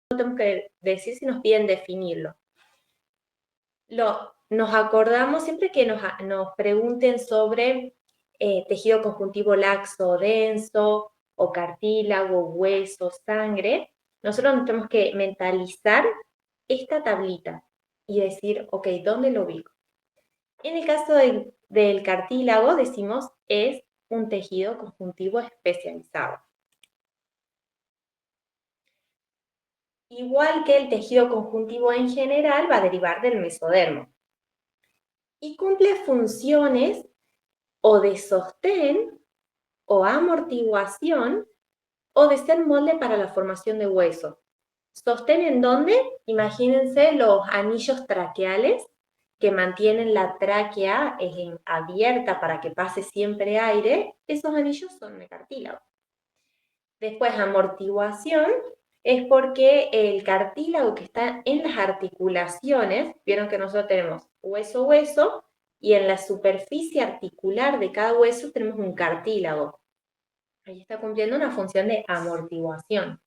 tenemos que decir si nos piden definirlo. Nos acordamos siempre que nos pregunten sobre tejido conjuntivo laxo o denso, o cartílago, hueso, sangre. Nosotros nos tenemos que mentalizar esta tablita y decir, ok, ¿dónde lo ubico? En el caso del cartílago, decimos, es un tejido conjuntivo especializado. Igual que el tejido conjuntivo en general, va a derivar del mesodermo. Y cumple funciones o de sostén, o amortiguación, o de ser molde para la formación de hueso. ¿Sostén en dónde? Imagínense los anillos traqueales que mantienen la tráquea abierta para que pase siempre aire. Esos anillos son de cartílago. Después, amortiguación es porque el cartílago que está en las articulaciones, vieron que nosotros tenemos hueso-hueso, y en la superficie articular de cada hueso tenemos un cartílago. Ahí está cumpliendo una función de amortiguación.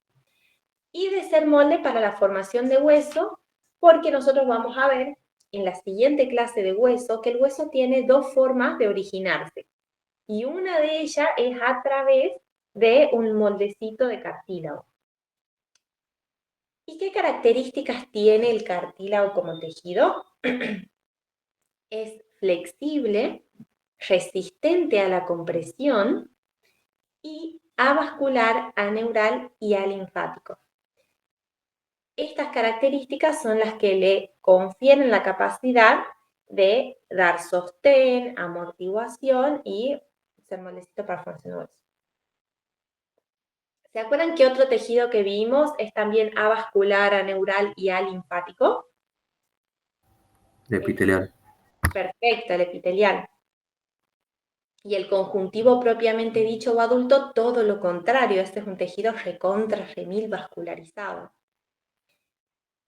Y de ser molde para la formación de hueso, porque nosotros vamos a ver en la siguiente clase de hueso que el hueso tiene dos formas de originarse. Y una de ellas es a través de un moldecito de cartílago. ¿Y qué características tiene el cartílago como tejido? Es flexible, resistente a la compresión y avascular, aneural y alinfático. Estas características son las que le confieren la capacidad de dar sostén, amortiguación y ser moldecito para formación de hueso. ¿Se acuerdan que otro tejido que vimos es también avascular, aneural y alinfático? El epitelial. Perfecto, el epitelial. Y el conjuntivo propiamente dicho o adulto, todo lo contrario. Este es un tejido recontra, remil vascularizado.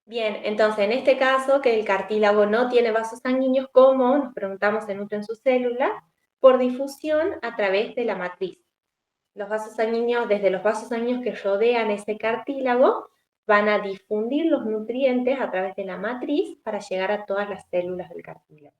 Bien, entonces en este caso que el cartílago no tiene vasos sanguíneos, ¿cómo? Nos preguntamos, se nutren sus células por difusión a través de la matriz. Los vasos sanguíneos, desde los vasos sanguíneos que rodean ese cartílago, van a difundir los nutrientes a través de la matriz para llegar a todas las células del cartílago.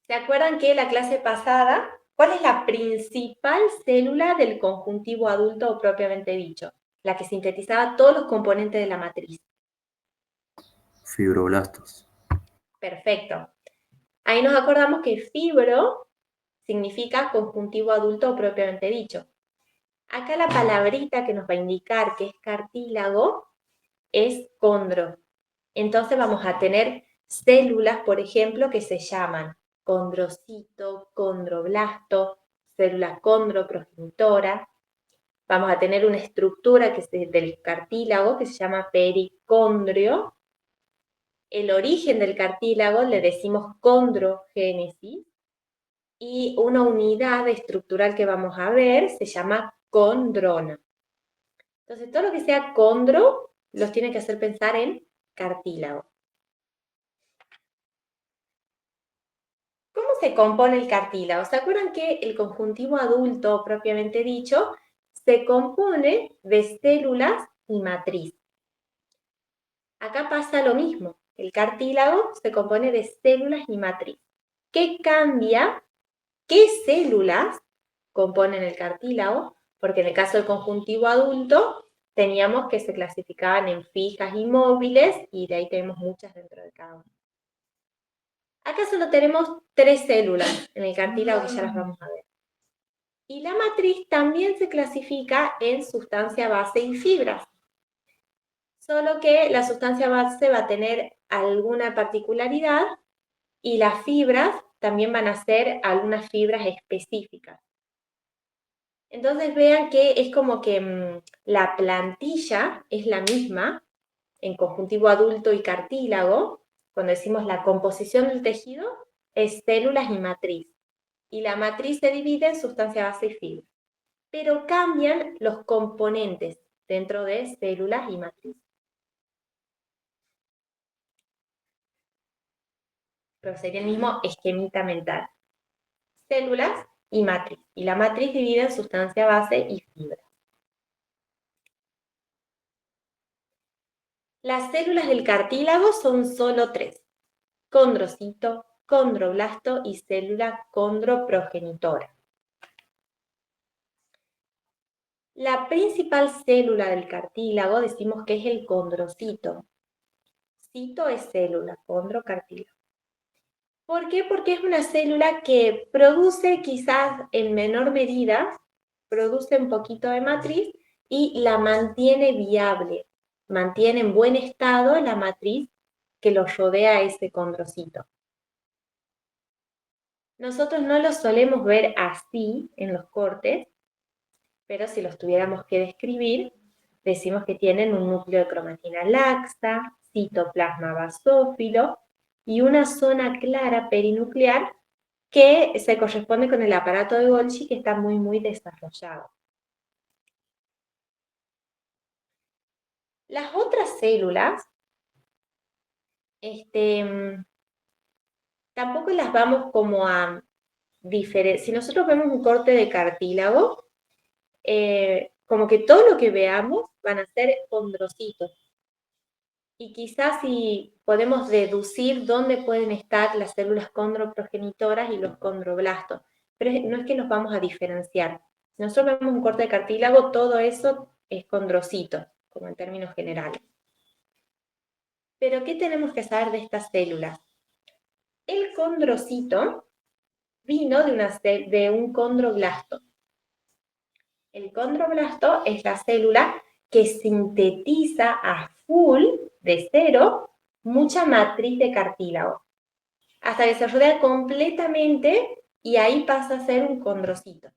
¿Se acuerdan que la clase pasada, cuál es la principal célula del conjuntivo adulto propiamente dicho? La que sintetizaba todos los componentes de la matriz. Fibroblastos. Perfecto. Ahí nos acordamos que fibro significa conjuntivo adulto propiamente dicho. Acá la palabrita que nos va a indicar que es cartílago es condro. Entonces vamos a tener células, por ejemplo, que se llaman condrocito, condroblasto, célula condroprogenitora. Vamos a tener una estructura que es del cartílago que se llama pericondrio. El origen del cartílago le decimos condrogénesis. Y una unidad estructural que vamos a ver se llama condrona. Entonces, todo lo que sea condro los tiene que hacer pensar en cartílago. ¿Cómo se compone el cartílago? ¿Se acuerdan que el conjuntivo adulto, propiamente dicho, se compone de células y matriz? Acá pasa lo mismo. El cartílago se compone de células y matriz. ¿Qué cambia? ¿Qué células componen el cartílago? Porque en el caso del conjuntivo adulto teníamos que se clasificaban en fijas y móviles y de ahí tenemos muchas dentro de cada uno. Acá solo tenemos 3 células en el cartílago que ya las vamos a ver. Y la matriz también se clasifica en sustancia base y fibras. Solo que la sustancia base va a tener alguna particularidad y las fibras también van a ser algunas fibras específicas. Entonces vean que es como que la plantilla es la misma en conjuntivo adulto y cartílago. Cuando decimos la composición del tejido es células y matriz. Y la matriz se divide en sustancia base y fibra. Pero cambian los componentes dentro de células y matriz. Pero sería el mismo esquemita mental. Células y matriz. Y la matriz divide en sustancia base y fibra. Las células del cartílago son solo 3: condrocito, condroblasto y célula condroprogenitora. La principal célula del cartílago decimos que es el condrocito. Cito es célula, condro cartílago. ¿Por qué? Porque es una célula que produce quizás en menor medida, produce un poquito de matriz y la mantiene viable, mantiene en buen estado la matriz que lo rodea a ese condrocito. Nosotros no lo solemos ver así en los cortes, pero si los tuviéramos que describir, decimos que tienen un núcleo de cromatina laxa, citoplasma basófilo y una zona clara perinuclear que se corresponde con el aparato de Golgi, que está muy desarrollado. Las otras células, tampoco las vamos como a diferenciar. Si nosotros vemos un corte de cartílago, como que todo lo que veamos van a ser condrocitos. Y quizás si podemos deducir dónde pueden estar las células condroprogenitoras y los condroblastos, pero no es que los vamos a diferenciar. Si nosotros vemos un corte de cartílago, todo eso es condrocito, como en términos generales. Pero ¿qué tenemos que saber de estas células? El condrocito vino de un condroblasto. El condroblasto es la célula que sintetiza a full, de cero, mucha matriz de cartílago, hasta que se rodea completamente y ahí pasa a ser un condrocito,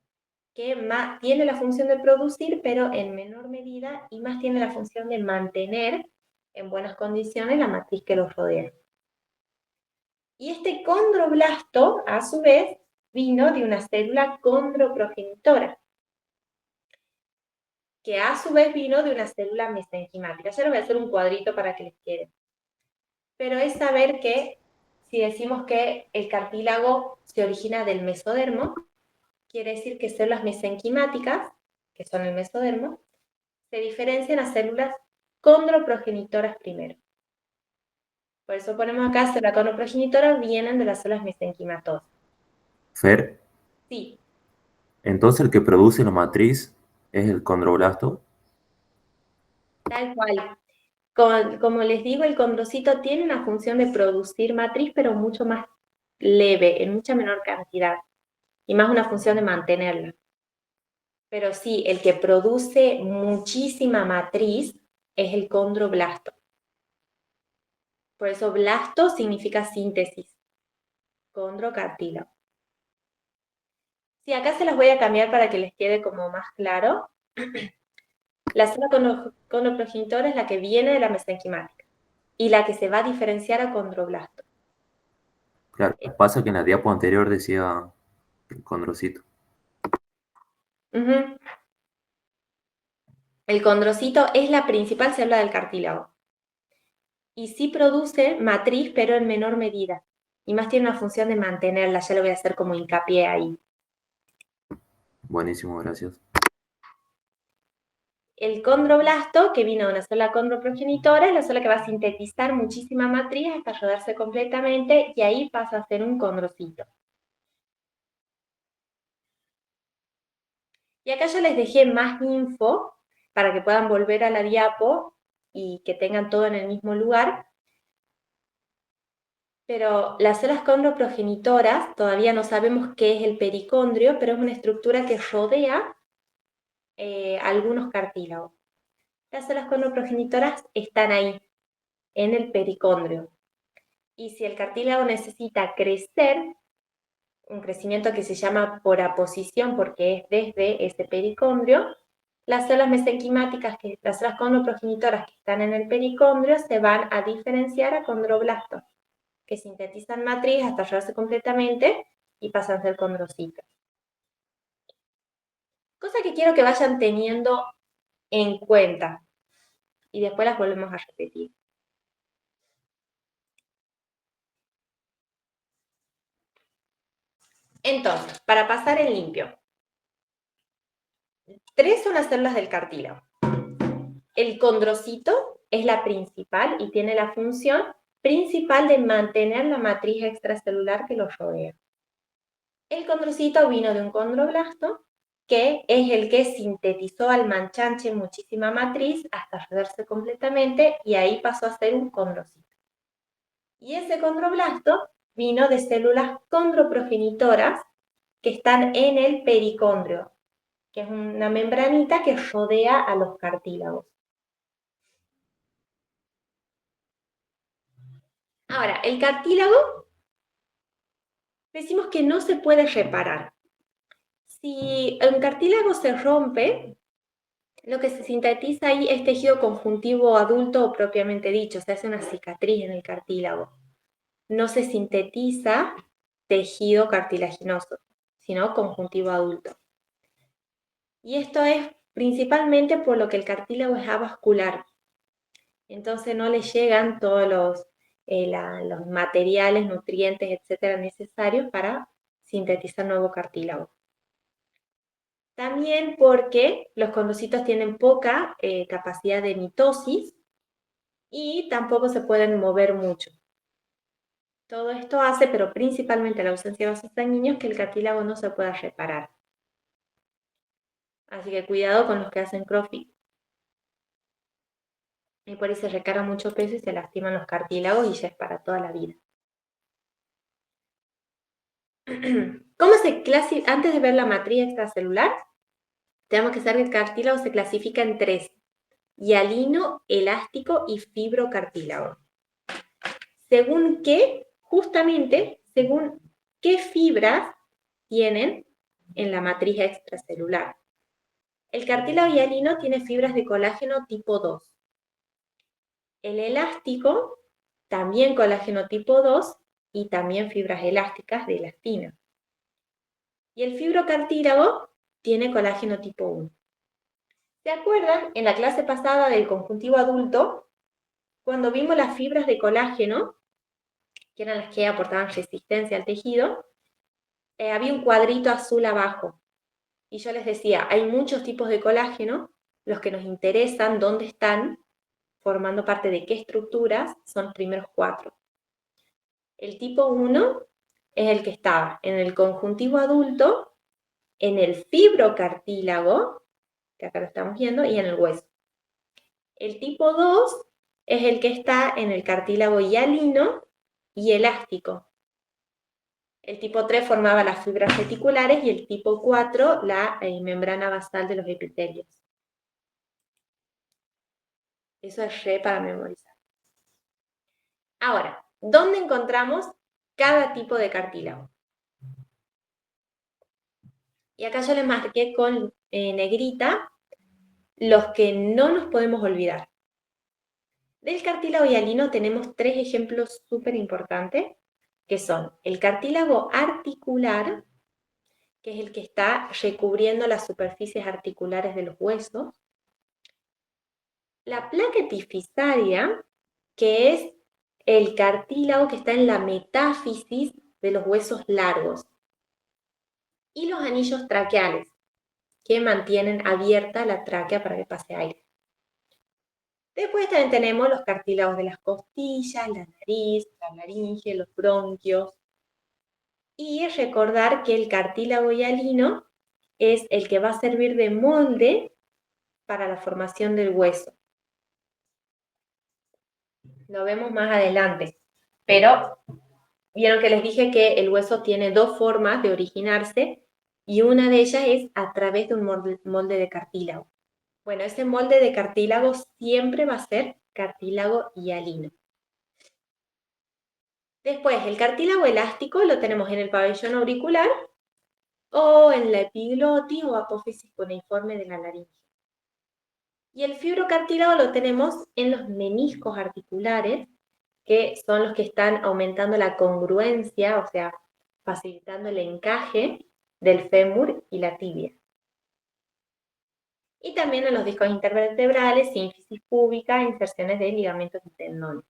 que más tiene la función de producir, pero en menor medida, y más tiene la función de mantener en buenas condiciones la matriz que los rodea. Y este condroblasto, a su vez, vino de una célula condroprogenitora, que a su vez vino de una célula mesenquimática. Ya les voy a hacer un cuadrito para que les quede. Pero es saber que si decimos que el cartílago se origina del mesodermo, quiere decir que células mesenquimáticas, que son el mesodermo, se diferencian a células condroprogenitoras primero. Por eso ponemos acá células condroprogenitoras vienen de las células mesenquimatosas. Fer, Sí, entonces el que produce la matriz es el condroblasto. tal cual. Como les digo, el condrocito tiene una función de producir matriz, pero mucho más leve, en mucha menor cantidad, y más una función de mantenerla. Pero sí, el que produce muchísima matriz es el condroblasto. Por eso blasto significa síntesis, condrocartílago. Sí, acá se las voy a cambiar para que les quede como más claro. La célula condroprogenitora es la que viene de la mesenquimática y la que se va a diferenciar a condroblasto. Claro, pasa que en la diapo anterior decía condrocito. Uh-huh. El condrocito es la principal célula del cartílago y sí produce matriz, pero en menor medida. Y más tiene una función de mantenerla, ya lo voy a hacer como hincapié ahí. Buenísimo, gracias. El condroblasto, que vino de una célula condroprogenitora, es la célula que va a sintetizar muchísima matriz hasta rodarse completamente y ahí pasa a ser un condrocito. Y acá ya les dejé más info para que puedan volver a la diapo y que tengan todo en el mismo lugar. Pero las células condroprogenitoras, todavía no sabemos qué es el pericondrio, pero es una estructura que rodea algunos cartílagos. Las células condroprogenitoras están ahí, en el pericondrio. Y si el cartílago necesita crecer, un crecimiento que se llama por aposición porque es desde ese pericondrio, las células mesenquimáticas, las células condroprogenitoras que están en el pericondrio, se van a diferenciar a condroblastos, que sintetizan matriz hasta llevarse completamente y pasan a ser condrocitos. Cosa que quiero que vayan teniendo en cuenta y después las volvemos a repetir. Entonces, para pasar en limpio, 3 son las células del cartílago. El condrocito es la principal y tiene la función principal de mantener la matriz extracelular que lo rodea. El condrocito vino de un condroblasto, que es el que sintetizó al manchanche muchísima matriz hasta rodearse completamente y ahí pasó a ser un condrocito. Y ese condroblasto vino de células condroprogenitoras que están en el pericondrio, que es una membranita que rodea a los cartílagos. Ahora, el cartílago decimos que no se puede reparar. Si un cartílago se rompe, lo que se sintetiza ahí es tejido conjuntivo adulto o propiamente dicho, se hace una cicatriz en el cartílago. No se sintetiza tejido cartilaginoso, sino conjuntivo adulto. Y esto es principalmente por lo que el cartílago es avascular. Entonces no le llegan todos los materiales, nutrientes, etcétera, necesarios para sintetizar nuevo cartílago. También porque los condrocitos tienen poca capacidad de mitosis y tampoco se pueden mover mucho. Todo esto hace, pero principalmente la ausencia de vasos sanguíneos, que el cartílago no se pueda reparar. Así que cuidado con los que hacen CrossFit. Y por ahí se recarga mucho peso y se lastiman los cartílagos y ya es para toda la vida. ¿Cómo se clasifica? Antes de ver la matriz extracelular, tenemos que saber que el cartílago se clasifica en tres: hialino, elástico y fibrocartílago. ¿Según qué? Justamente según qué fibras tienen en la matriz extracelular. El cartílago hialino tiene fibras de colágeno tipo 2. El elástico, también colágeno tipo 2 y también fibras elásticas de elastina. Y el fibrocartílago tiene colágeno tipo 1. ¿Se acuerdan en la clase pasada del conjuntivo adulto, cuando vimos las fibras de colágeno, que eran las que aportaban resistencia al tejido? Había un cuadrito azul abajo. Y yo les decía, hay muchos tipos de colágeno, los que nos interesan, dónde están, formando parte de qué estructuras, son los primeros 4. El tipo 1 es el que estaba en el conjuntivo adulto, en el fibrocartílago, que acá lo estamos viendo, y en el hueso. El tipo 2 es el que está en el cartílago hialino y elástico. El tipo 3 formaba las fibras reticulares y el tipo 4 la membrana basal de los epitelios. Eso es re para memorizar. Ahora, ¿dónde encontramos cada tipo de cartílago? Y acá yo les marqué con negrita los que no nos podemos olvidar. Del cartílago hialino tenemos 3 ejemplos súper importantes, que son el cartílago articular, que es el que está recubriendo las superficies articulares de los huesos, la placa epifisaria, que es el cartílago que está en la metáfisis de los huesos largos, y los anillos traqueales, que mantienen abierta la tráquea para que pase aire. Después también tenemos los cartílagos de las costillas, la nariz, la laringe, los bronquios. Y recordar que el cartílago hialino es el que va a servir de molde para la formación del hueso. Lo vemos más adelante. Pero vieron que les dije que el hueso tiene 2 formas de originarse y una de ellas es a través de un molde de cartílago. Bueno, ese molde de cartílago siempre va a ser cartílago hialino. Después, el cartílago elástico lo tenemos en el pabellón auricular o en la epiglotis o apófisis cuneiforme de la laringe. Y el fibrocartílago lo tenemos en los meniscos articulares, que son los que están aumentando la congruencia, o sea, facilitando el encaje del fémur y la tibia. Y también en los discos intervertebrales, sínfisis púbica, inserciones de ligamentos y tendones.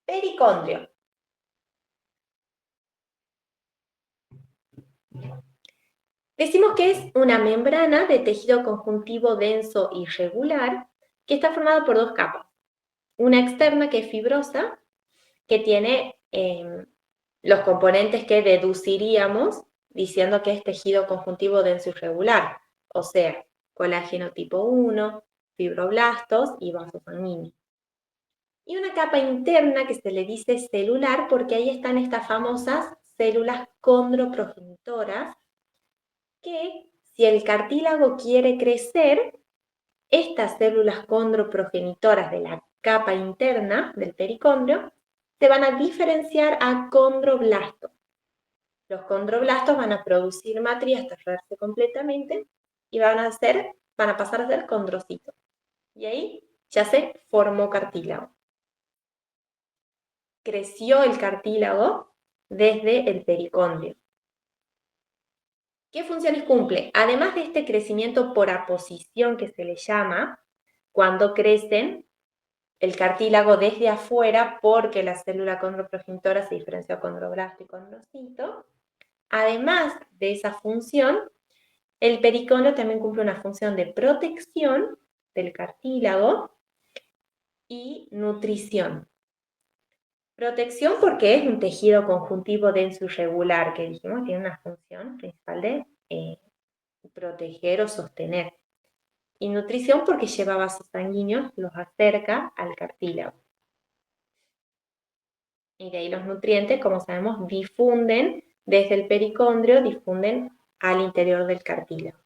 Pericondrio. Decimos que es una membrana de tejido conjuntivo denso y regular que está formada por dos capas. Una externa que es fibrosa, que tiene los componentes que deduciríamos diciendo que es tejido conjuntivo denso y regular, o sea, colágeno tipo 1, fibroblastos y vasos sanguíneos. Y una capa interna que se le dice celular porque ahí están estas famosas células condroprogenitoras que si el cartílago quiere crecer, estas células condroprogenitoras de la capa interna del pericondrio se van a diferenciar a condroblastos. Los condroblastos van a producir matriz hasta cerrarse completamente y van a pasar a ser condrocitos. Y ahí ya se formó cartílago. Creció el cartílago desde el pericondrio. ¿Qué funciones cumple? Además de este crecimiento por aposición que se le llama, cuando crecen el cartílago desde afuera porque la célula condroprogenitora se diferenció a condroblasto y condrocito, además de esa función, el pericondrio también cumple una función de protección del cartílago y nutrición. Protección porque es un tejido conjuntivo denso y regular, que dijimos tiene una función principal de proteger o sostener. Y nutrición porque lleva vasos sanguíneos, los acerca al cartílago. Y de ahí los nutrientes, como sabemos, difunden desde el pericondrio, difunden al interior del cartílago.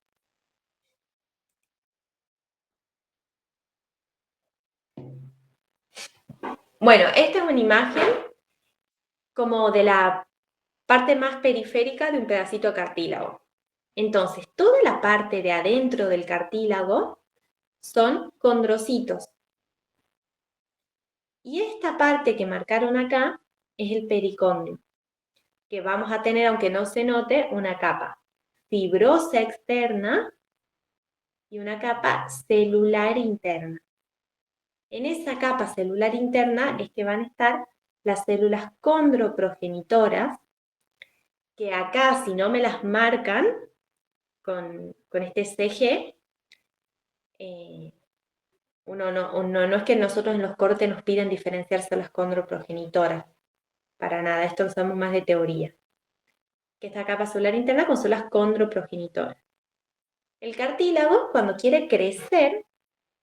Bueno, esta es una imagen como de la parte más periférica de un pedacito de cartílago. Entonces, toda la parte de adentro del cartílago son condrocitos. Y esta parte que marcaron acá es el pericondrio, que vamos a tener, aunque no se note, una capa fibrosa externa y una capa celular interna. En esa capa celular interna es que van a estar las células condroprogenitoras, que acá, si no me las marcan con este CG, no es que nosotros en los cortes nos piden diferenciarse las condroprogenitoras, para nada, esto lo sabemos más de teoría. Que esta capa celular interna con células condroprogenitoras. El cartílago, cuando quiere crecer,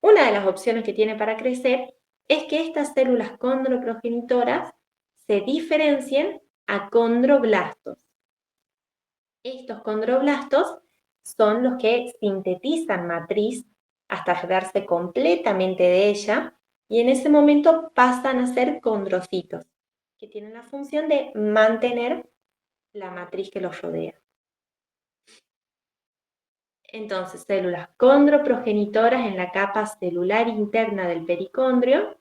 una de las opciones que tiene para crecer es que estas células condroprogenitoras se diferencien a condroblastos. Estos condroblastos son los que sintetizan matriz hasta llevarse completamente de ella y en ese momento pasan a ser condrocitos, que tienen la función de mantener la matriz que los rodea. Entonces, células condroprogenitoras en la capa celular interna del pericondrio,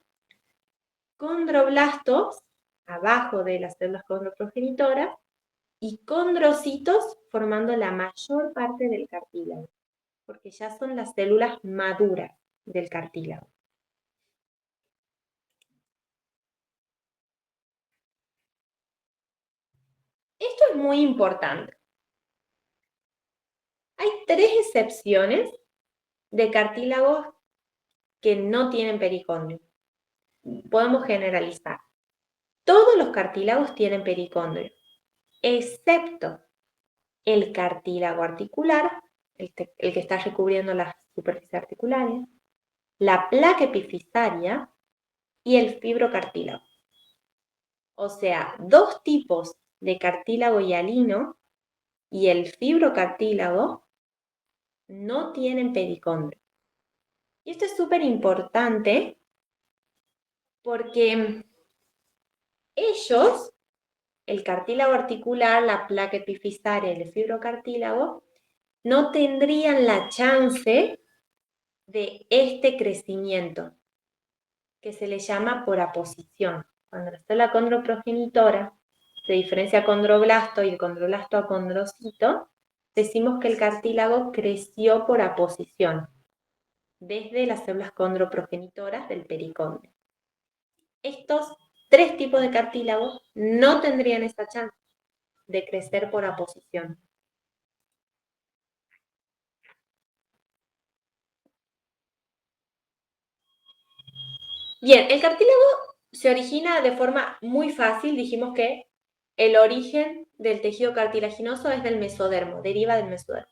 condroblastos abajo de las células condroprogenitoras y condrocitos formando la mayor parte del cartílago, porque ya son las células maduras del cartílago. Esto es muy importante. Hay 3 excepciones de cartílagos que no tienen pericondrio. Podemos generalizar. Todos los cartílagos tienen pericondrio, excepto el cartílago articular, el que está recubriendo las superficies articulares, la placa epifisaria y el fibrocartílago. O sea, 2 tipos de cartílago hialino y el fibrocartílago no tienen pericondrio. Y esto es súper importante porque ellos, el cartílago articular, la placa epifisaria y el fibrocartílago, no tendrían la chance de este crecimiento, que se le llama por aposición. Cuando la célula condroprogenitora se diferencia a condroblasto y el condroblasto a condrocito, decimos que el cartílago creció por aposición desde las células condroprogenitoras del pericondrio. Estos 3 tipos de cartílagos no tendrían esa chance de crecer por aposición. Bien, el cartílago se origina de forma muy fácil. Dijimos que el origen del tejido cartilaginoso es del mesodermo, deriva del mesodermo.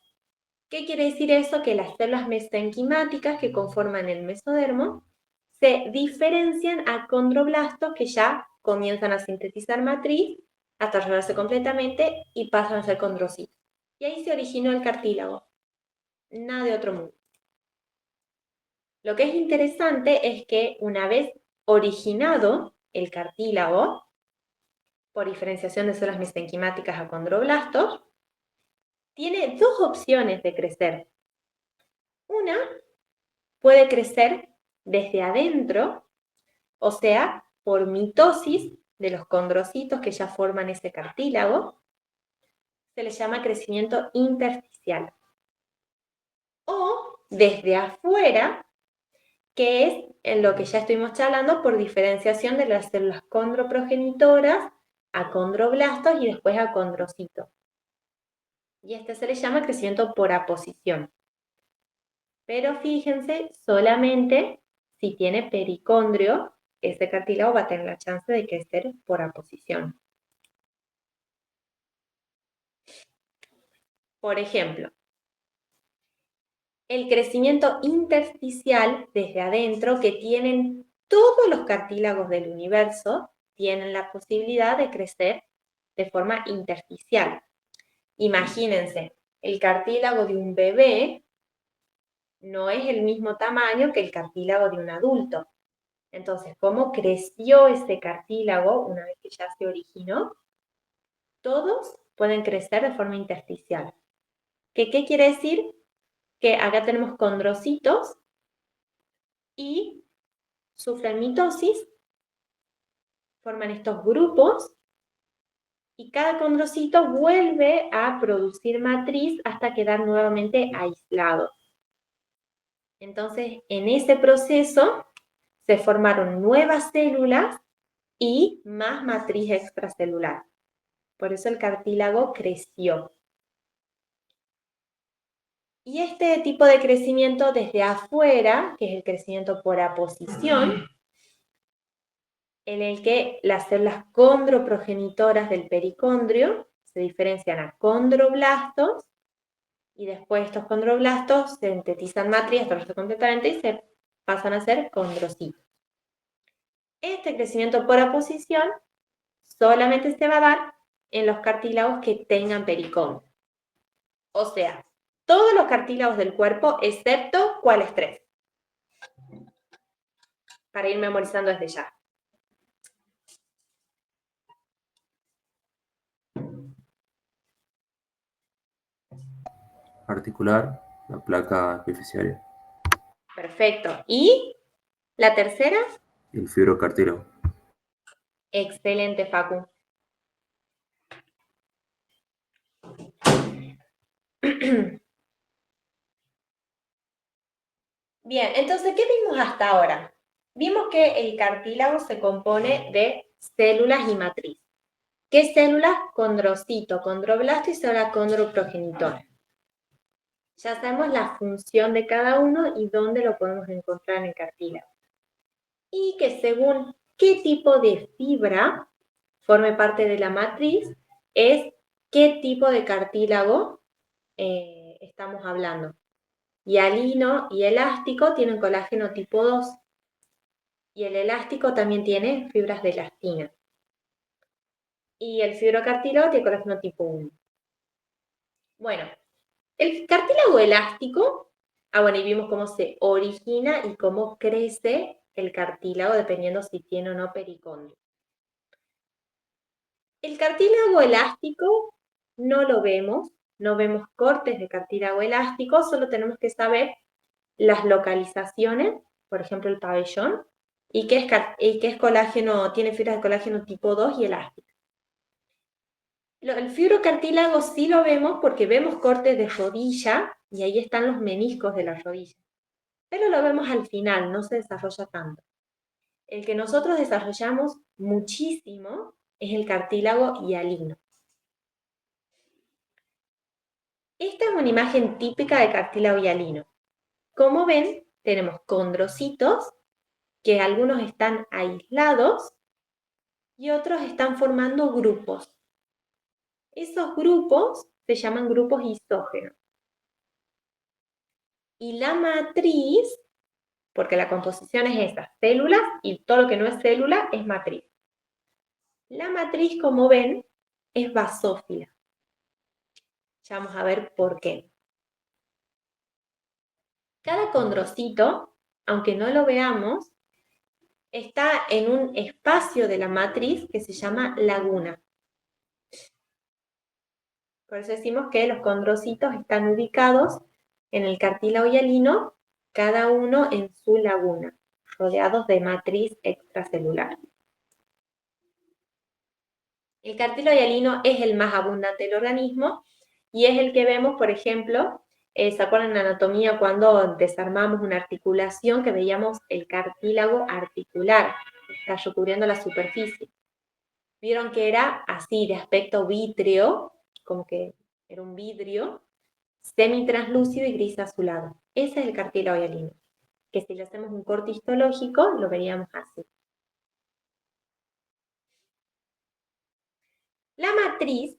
¿Qué quiere decir eso? Que las células mesenquimáticas que conforman el mesodermo se diferencian a condroblastos que ya comienzan a sintetizar matriz hasta revelarse completamente y pasan a ser condrocitos. Y ahí se originó el cartílago, nada de otro mundo. Lo que es interesante es que una vez originado el cartílago, por diferenciación de células mesenquimáticas a condroblastos, tiene dos opciones de crecer. Una puede crecer desde adentro, o sea, por mitosis de los condrocitos que ya forman ese cartílago, se le llama crecimiento intersticial. O desde afuera, que es en lo que ya estuvimos charlando por diferenciación de las células condroprogenitoras a condroblastos y después a condrocitos. Y este se le llama crecimiento por aposición. Pero fíjense, solamente si tiene pericondrio, ese cartílago va a tener la chance de crecer por aposición. Por ejemplo, el crecimiento intersticial desde adentro que tienen todos los cartílagos del universo, tienen la posibilidad de crecer de forma intersticial. Imagínense, el cartílago de un bebé no es el mismo tamaño que el cartílago de un adulto. Entonces, ¿cómo creció ese cartílago una vez que ya se originó? Todos pueden crecer de forma intersticial. ¿Qué quiere decir? Que acá tenemos condrocitos y sufren mitosis, forman estos grupos y cada condrocito vuelve a producir matriz hasta quedar nuevamente aislado. Entonces, en ese proceso se formaron nuevas células y más matriz extracelular. Por eso el cartílago creció. Y este tipo de crecimiento desde afuera, que es el crecimiento por aposición, en el que las células condroprogenitoras del pericondrio se diferencian a condroblastos y después estos condroblastos sintetizan matriz hasta completamente y se pasan a ser condrocitos. Este crecimiento por aposición solamente se va a dar en los cartílagos que tengan pericondrio. O sea, todos los cartílagos del cuerpo, excepto ¿cuáles tres? Para ir memorizando desde ya. Articular, la placa epifisiaria Perfecto. ¿Y la tercera? y el fibrocartílago. Excelente, Facu. Bien, entonces, ¿qué vimos hasta ahora? Vimos que el cartílago se compone de células y matriz. ¿Qué células? Condrocito, condroblasto y célula condroprogenitora. Ya sabemos la función de cada uno y dónde lo podemos encontrar en el cartílago. Y que según qué tipo de fibra forme parte de la matriz, es qué tipo de cartílago estamos hablando. Hialino y elástico tienen colágeno tipo 2 y el elástico también tiene fibras de elastina. Y el fibrocartílago tiene colágeno tipo 1. Bueno, el cartílago elástico, bueno, y vimos cómo se origina y cómo crece el cartílago dependiendo si tiene o no pericondrio. El cartílago elástico no lo vemos, no vemos cortes de cartílago elástico, solo tenemos que saber las localizaciones, por ejemplo el pabellón, y que es colágeno, tiene fibras de colágeno tipo 2 y elástico. El fibrocartílago sí lo vemos porque vemos cortes de rodilla y ahí están los meniscos de la rodilla. Pero lo vemos al final, no se desarrolla tanto. El que nosotros desarrollamos muchísimo es el cartílago hialino. Esta es una imagen típica de cartílago hialino. Como ven, tenemos condrocitos que algunos están aislados y otros están formando grupos. Esos grupos se llaman grupos isógenos. Y la matriz, porque la composición es esa, células y todo lo que no es célula es matriz. La matriz, como ven, es basófila. Ya vamos a ver por qué. Cada condrocito, aunque no lo veamos, está en un espacio de la matriz que se llama laguna. Por eso decimos que los condrocitos están ubicados en el cartílago hialino, cada uno en su laguna, rodeados de matriz extracelular. El cartílago hialino es el más abundante del organismo y es el que vemos, por ejemplo, ¿se acuerdan en anatomía cuando desarmamos una articulación que veíamos el cartílago articular, está cubriendo la superficie? Vieron que era así, de aspecto vítreo, como que era un vidrio, semitranslúcido y gris azulado. Ese es el cartílago hialino, que si le hacemos un corte histológico lo veríamos así. La matriz,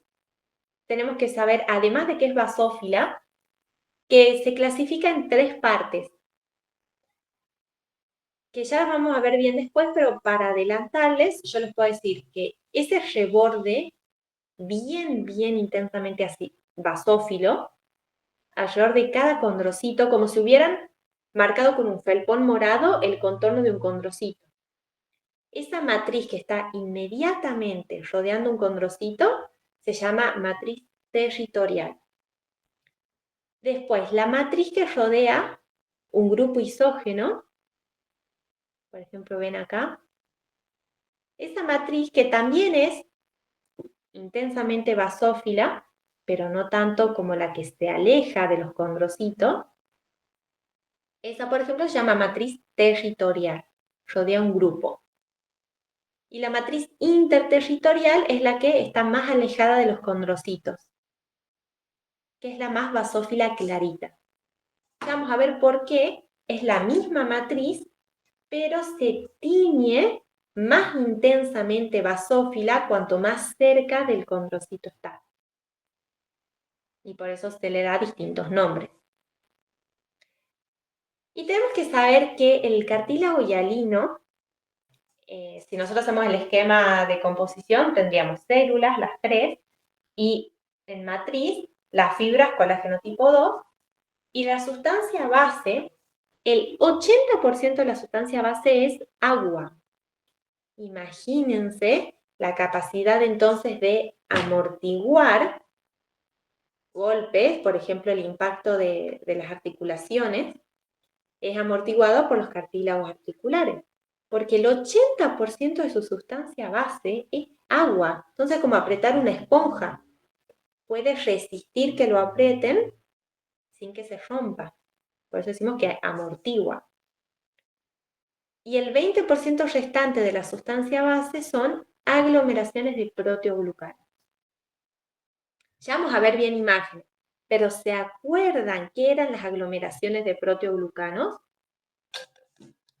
tenemos que saber, además de que es basófila, que se clasifica en 3 partes, que ya las vamos a ver bien después, pero para adelantarles, yo les puedo decir que ese reborde bien intensamente así, basófilo, alrededor de cada condrocito, como si hubieran marcado con un felpón morado el contorno de un condrocito. Esa matriz que está inmediatamente rodeando un condrocito se llama matriz territorial. Después, la matriz que rodea un grupo isógeno, por ejemplo, ven acá, esa matriz que también es intensamente basófila, pero no tanto como la que se aleja de los condrocitos, esa, por ejemplo, se llama matriz territorial, rodea un grupo. Y la matriz interterritorial es la que está más alejada de los condrocitos, que es la más basófila clarita. Vamos a ver por qué es la misma matriz, pero se tiñe más intensamente basófila cuanto más cerca del condrocito está. Y por eso se le da distintos nombres. Y tenemos que saber que el cartílago hialino, si nosotros hacemos el esquema de composición, tendríamos células, las 3, y en matriz, las fibras colágeno tipo 2, y la sustancia base, el 80% de la sustancia base es agua. Imagínense la capacidad entonces de amortiguar golpes, por ejemplo, el impacto de las articulaciones, es amortiguado por los cartílagos articulares, porque el 80% de su sustancia base es agua. Entonces, como apretar una esponja, puede resistir que lo aprieten sin que se rompa. Por eso decimos que amortigua. Y el 20% restante de la sustancia base son aglomeraciones de proteoglucanos. Ya vamos a ver bien imágenes, pero ¿se acuerdan qué eran las aglomeraciones de proteoglucanos?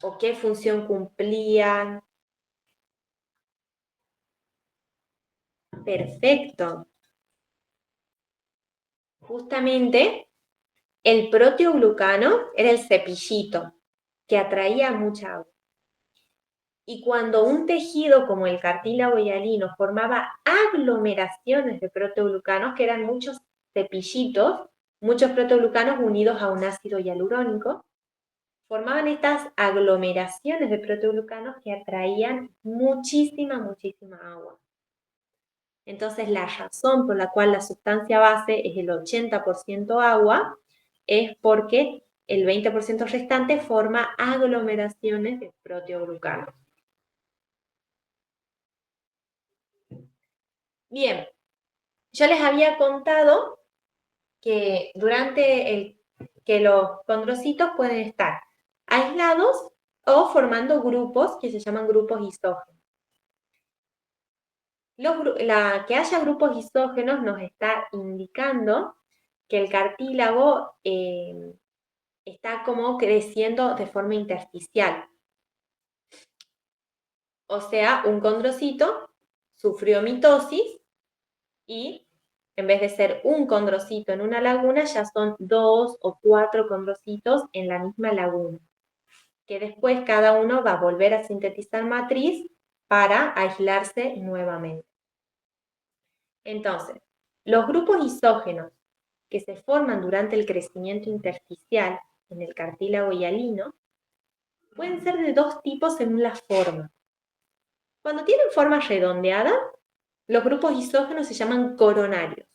¿O qué función cumplían? Perfecto. Justamente el proteoglucano era el cepillito que atraía mucha agua. Y cuando un tejido como el cartílago hialino formaba aglomeraciones de proteoglucanos, que eran muchos cepillitos, muchos proteoglucanos unidos a un ácido hialurónico, formaban estas aglomeraciones de proteoglucanos que atraían muchísima agua. Entonces, la razón por la cual la sustancia base es el 80% agua es porque el 20% restante forma aglomeraciones de proteoglucanos. Bien, yo les había contado que que los condrocitos pueden estar aislados o formando grupos que se llaman grupos isógenos. Que haya grupos isógenos nos está indicando que el cartílago está como creciendo de forma intersticial. O sea, un condrocito sufrió mitosis y en vez de ser un condrocito en una laguna, ya son 2 o 4 condrocitos en la misma laguna, que después cada uno va a volver a sintetizar matriz para aislarse nuevamente. Entonces, los grupos isógenos que se forman durante el crecimiento intersticial en el cartílago hialino pueden ser de dos tipos según la forma. Cuando tienen forma redondeada, los grupos isógenos se llaman coronarios.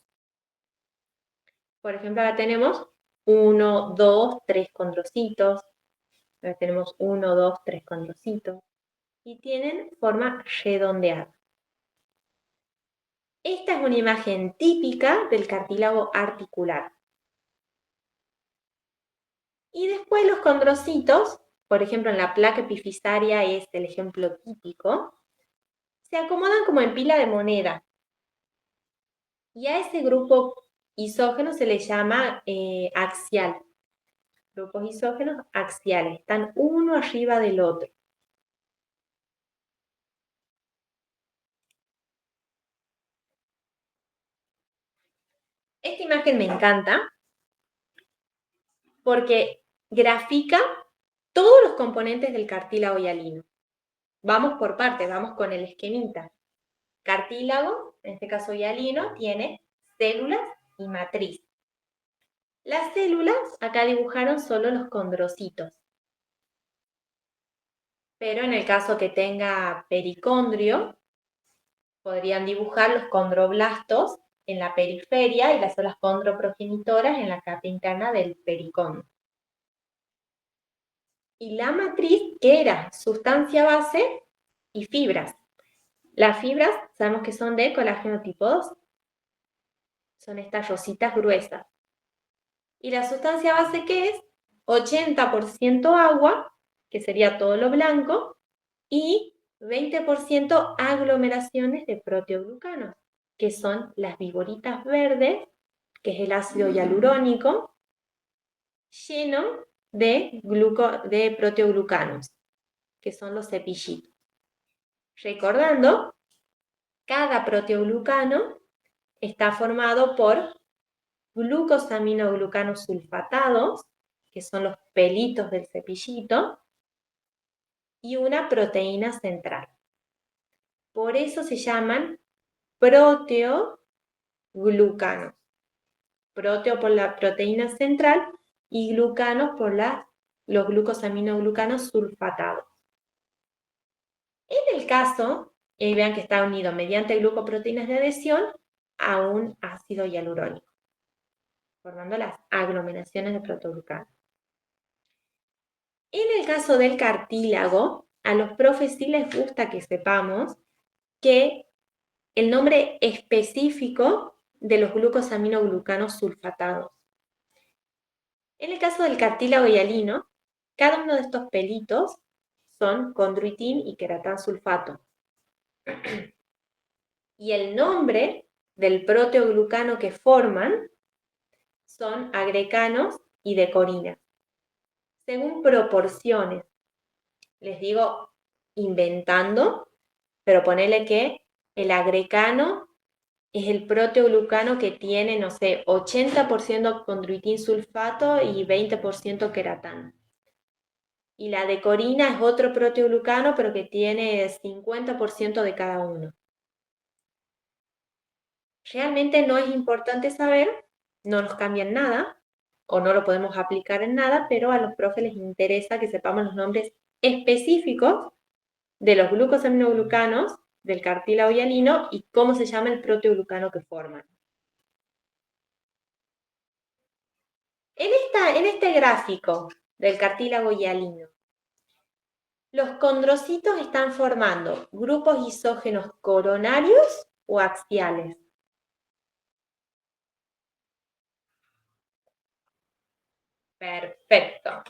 Por ejemplo, acá tenemos 1, 2, 3 condrocitos. Acá tenemos 1, 2, 3 condrocitos. Y tienen forma redondeada. Esta es una imagen típica del cartílago articular. Y después los condrocitos, por ejemplo en la placa epifisaria es el ejemplo típico, se acomodan como en pila de moneda. Y a ese grupo isógeno se le llama axial. Grupos isógenos axiales, están uno arriba del otro. Esta imagen me encanta porque grafica todos los componentes del cartílago hialino. Vamos por partes, vamos con el esquemita. Cartílago, en este caso hialino, tiene células y matriz. Las células, acá dibujaron solo los condrocitos. Pero en el caso que tenga pericondrio, podrían dibujar los condroblastos en la periferia y las células condroprogenitoras en la capa interna del pericondrio. Y la matriz, que era sustancia base y fibras. Las fibras sabemos que son de colágeno tipo 2. Son estas rositas gruesas. ¿Y la sustancia base qué es? 80% agua, que sería todo lo blanco, y 20% aglomeraciones de proteoglucanos, que son las vigoritas verdes, que es el ácido hialurónico, lleno de proteoglucanos, que son los cepillitos. Recordando, cada proteoglucano está formado por glucosaminoglucanos sulfatados, que son los pelitos del cepillito, y una proteína central. Por eso se llaman proteoglucanos. Proteo por la proteína central y glucanos por los glucosaminoglucanos sulfatados. En el caso, vean que está unido mediante glucoproteínas de adhesión a un ácido hialurónico, formando las aglomeraciones de proteoglucanos. En el caso del cartílago, a los profes sí les gusta que sepamos que el nombre específico de los glucosaminoglucanos sulfatados. En el caso del cartílago hialino, cada uno de estos pelitos son condroitín y queratán sulfato. Y el nombre del proteoglucano que forman son agrecanos y decorinas, según proporciones. Les digo inventando, pero ponele que el agrecano es el proteoglucano que tiene, no sé, 80% condroitín sulfato y 20% queratán. Y la decorina es otro proteoglucano, pero que tiene 50% de cada uno. Realmente no es importante saber, no nos cambian nada, o no lo podemos aplicar en nada, pero a los profes les interesa que sepamos los nombres específicos de los glucosaminoglucanos del cartílago hialino y cómo se llama el proteoglucano que forman. En este gráfico del cartílago hialino, los condrocitos están formando grupos isógenos coronarios o axiales. Perfecto.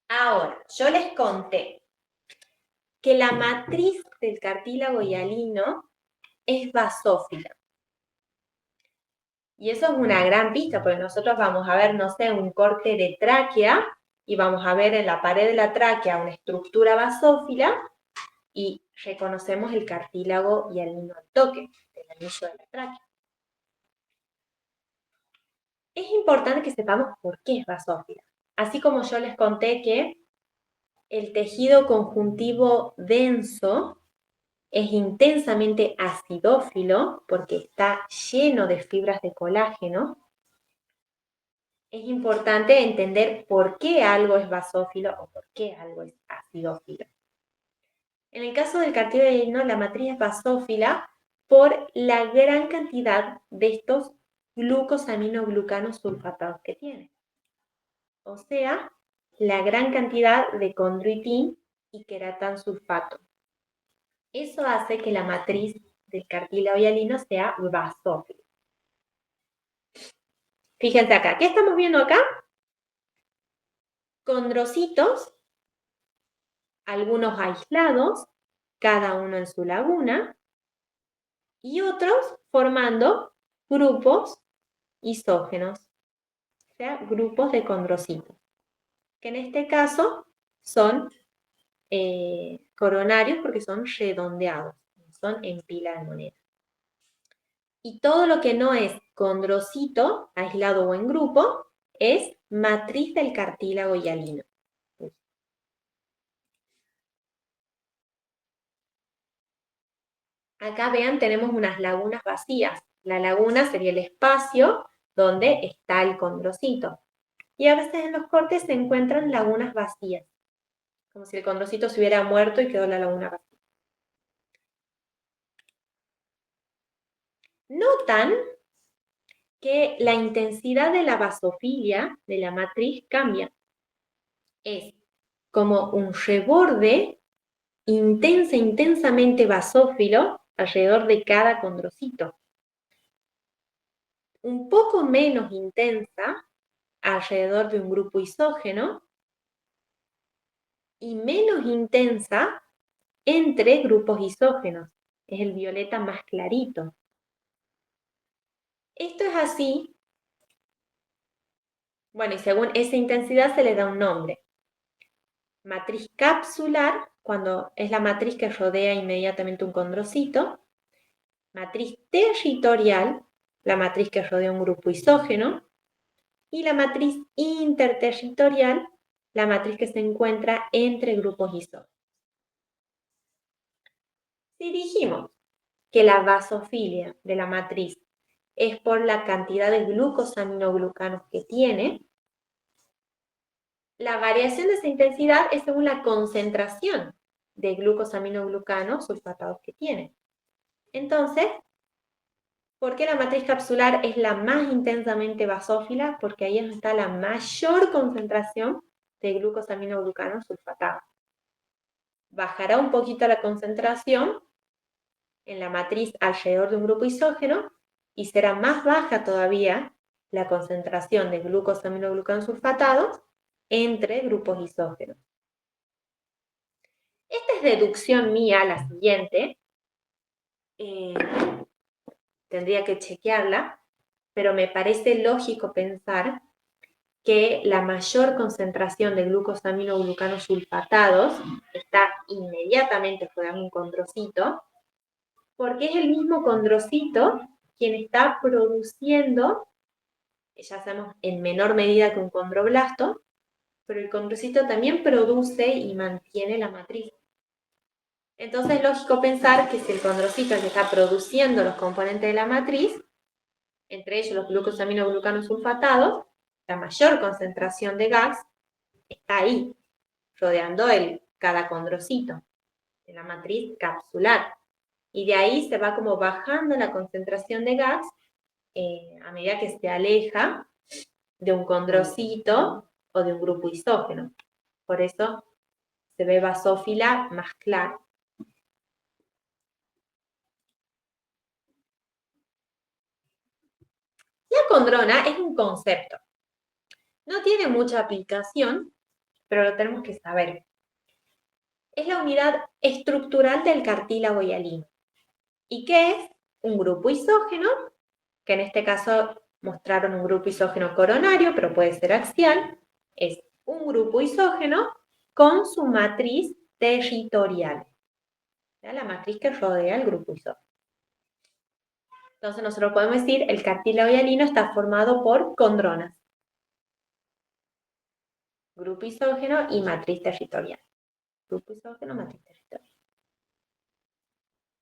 Ahora, yo les conté que la matriz del cartílago hialino es basófila. Y eso es una gran pista, porque nosotros vamos a ver, no sé, un corte de tráquea y vamos a ver en la pared de la tráquea una estructura basófila y reconocemos el cartílago hialino al toque del anillo de la tráquea. Es importante que sepamos por qué es basófila. Así como yo les conté que el tejido conjuntivo denso es intensamente acidófilo porque está lleno de fibras de colágeno, es importante entender por qué algo es basófilo o por qué algo es acidófilo. En el caso del cartílago hialino, la matriz es basófila por la gran cantidad de estos glucosaminoglucanos sulfatados que tiene. O sea, la gran cantidad de condroitín y queratansulfato. Eso hace que la matriz del cartílago hialino sea basófila. Fíjense acá, ¿qué estamos viendo acá? Condrocitos, algunos aislados, cada uno en su laguna, y otros formando grupos isógenos, o sea, grupos de condrocitos, que en este caso son coronarios porque son redondeados, son en pila de moneda. Y todo lo que no es condrocito, aislado o en grupo, es matriz del cartílago hialino. Acá vean, tenemos unas lagunas vacías. La laguna sería el espacio donde está el condrocito. Y a veces en los cortes se encuentran lagunas vacías, como si el condrocito se hubiera muerto y quedó la laguna vacía. Notan que la intensidad de la basofilia de la matriz cambia. Es como un reborde intensamente basófilo alrededor de cada condrocito. Un poco menos intensa alrededor de un grupo isógeno y menos intensa entre grupos isógenos. Es el violeta más clarito. Esto es así, bueno, y según esa intensidad se le da un nombre. Matriz capsular, cuando es la matriz que rodea inmediatamente un condrocito. Matriz territorial, la matriz que rodea un grupo isógeno. Y la matriz interterritorial, la matriz que se encuentra entre grupos isógenos. Si dijimos que la basofilia de la matriz es por la cantidad de glucosaminoglucanos que tiene, la variación de esa intensidad es según la concentración de glucosaminoglucanos sulfatados que tiene. Entonces, ¿por qué la matriz capsular es la más intensamente basófila? Porque ahí está la mayor concentración de glucosaminoglucanos sulfatados. Bajará un poquito la concentración en la matriz alrededor de un grupo isógeno y será más baja todavía la concentración de glucosaminoglucanos sulfatados entre grupos isógenos. Esta es deducción mía, la siguiente. Tendría que chequearla, pero me parece lógico pensar que la mayor concentración de glucosaminoglucanos sulfatados está inmediatamente fuera de un condrocito, porque es el mismo condrocito quien está produciendo, ya sabemos en menor medida que un condroblasto, pero el condrocito también produce y mantiene la matriz. Entonces es lógico pensar que si el condrocito es el que está produciendo los componentes de la matriz, entre ellos los glucosaminoglucanos sulfatados, la mayor concentración de gas está ahí, rodeando cada condrocito de la matriz capsular. Y de ahí se va como bajando la concentración de gas a medida que se aleja de un condrocito o de un grupo isógeno. Por eso se ve basófila más clara. La condrona es un concepto. No tiene mucha aplicación, pero lo tenemos que saber. Es la unidad estructural del cartílago hialino. ¿Y qué es? Un grupo isógeno, que en este caso mostraron un grupo isógeno coronario, pero puede ser axial, es un grupo isógeno con su matriz territorial. La matriz que rodea el grupo isógeno. Entonces nosotros podemos decir el cartílago hialino está formado por condronas. Grupo isógeno y matriz territorial. Grupo isógeno, matriz territorial.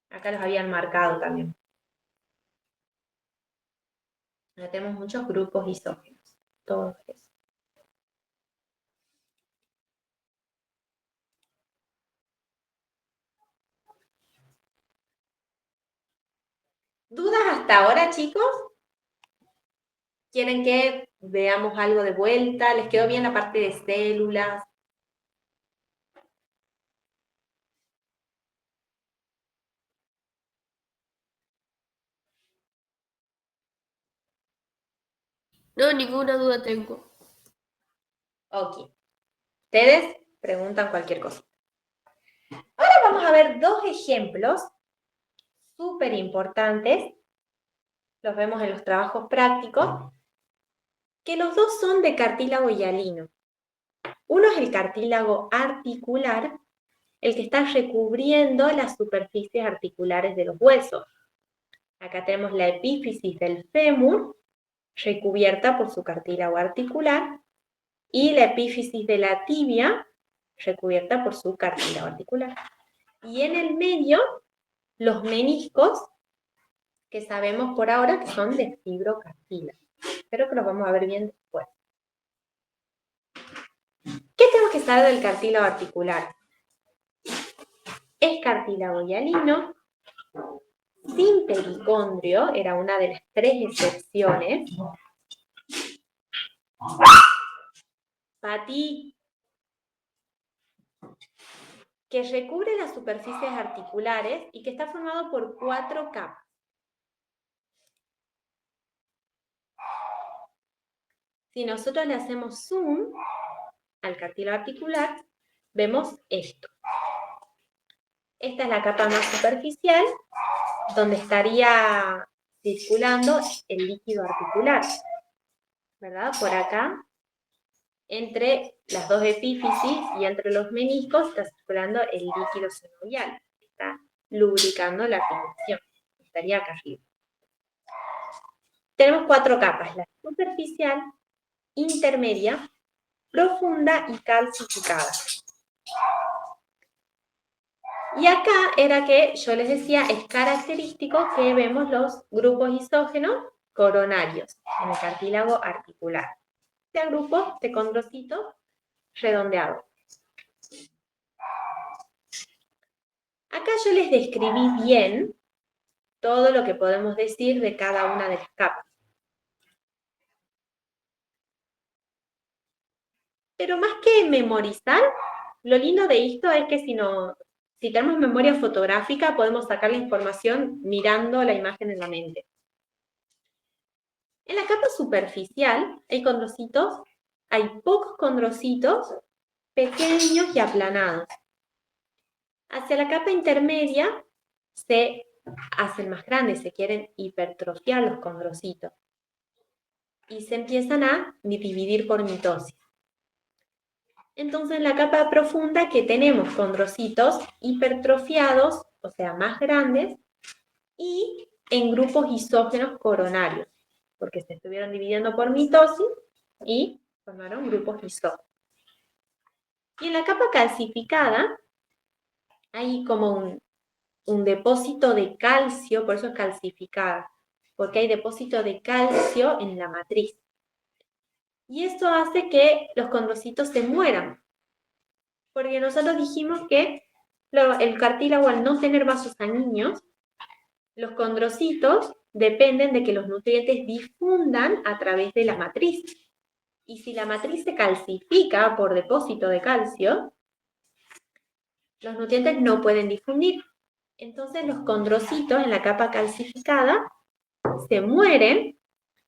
Acá los habían marcado también. Ahora tenemos muchos grupos isógenos. Todos esos. ¿Dudas hasta ahora, chicos? ¿Quieren que veamos algo de vuelta? ¿Les quedó bien la parte de células? No, ninguna duda tengo. Ok. Ustedes preguntan cualquier cosa. Ahora vamos a ver dos ejemplos súper importantes. Los vemos en los trabajos prácticos, que los dos son de cartílago hialino. Uno es el cartílago articular, el que está recubriendo las superficies articulares de los huesos. Acá tenemos la epífisis del fémur, recubierta por su cartílago articular, y la epífisis de la tibia, recubierta por su cartílago articular. Y en el medio, los meniscos, que sabemos por ahora que son de fibrocartílago. Espero que los vamos a ver bien después. ¿Qué tenemos que saber del cartílago articular? Es cartílago hialino, sin pericondrio, era una de las 3 excepciones. Pati, que recubre las superficies articulares y que está formado por 4 capas. Si nosotros le hacemos zoom al cartílago articular, vemos esto. Esta es la capa más superficial, donde estaría circulando el líquido articular, ¿verdad? Por acá, entre las dos epífisis y entre los meniscos, está circulando el líquido sinovial, está lubricando la articulación, estaría acá arriba. Tenemos 4 capas, la superficial, intermedia, profunda y calcificada. Y acá era que yo les decía, es característico que vemos los grupos isógenos coronarios en el cartílago articular. Este grupo de condrocitos redondeados. Acá yo les describí bien todo lo que podemos decir de cada una de las capas. Pero más que memorizar, lo lindo de esto es que si tenemos memoria fotográfica, podemos sacar la información mirando la imagen en la mente. En la capa superficial hay condrocitos, hay pocos condrocitos pequeños y aplanados. Hacia la capa intermedia se hacen más grandes, se quieren hipertrofiar los condrocitos y se empiezan a dividir por mitosis. Entonces en la capa profunda que tenemos condrocitos hipertrofiados, o sea, más grandes, y en grupos isógenos coronarios, porque se estuvieron dividiendo por mitosis y formaron grupos isógenos. Y en la capa calcificada hay como un depósito de calcio, por eso es calcificada, porque hay depósito de calcio en la matriz. Y esto hace que los condrocitos se mueran, porque nosotros dijimos que el cartílago, al no tener vasos sanguíneos, los condrocitos dependen de que los nutrientes difundan a través de la matriz. Y si la matriz se calcifica por depósito de calcio, los nutrientes no pueden difundir. Entonces los condrocitos en la capa calcificada se mueren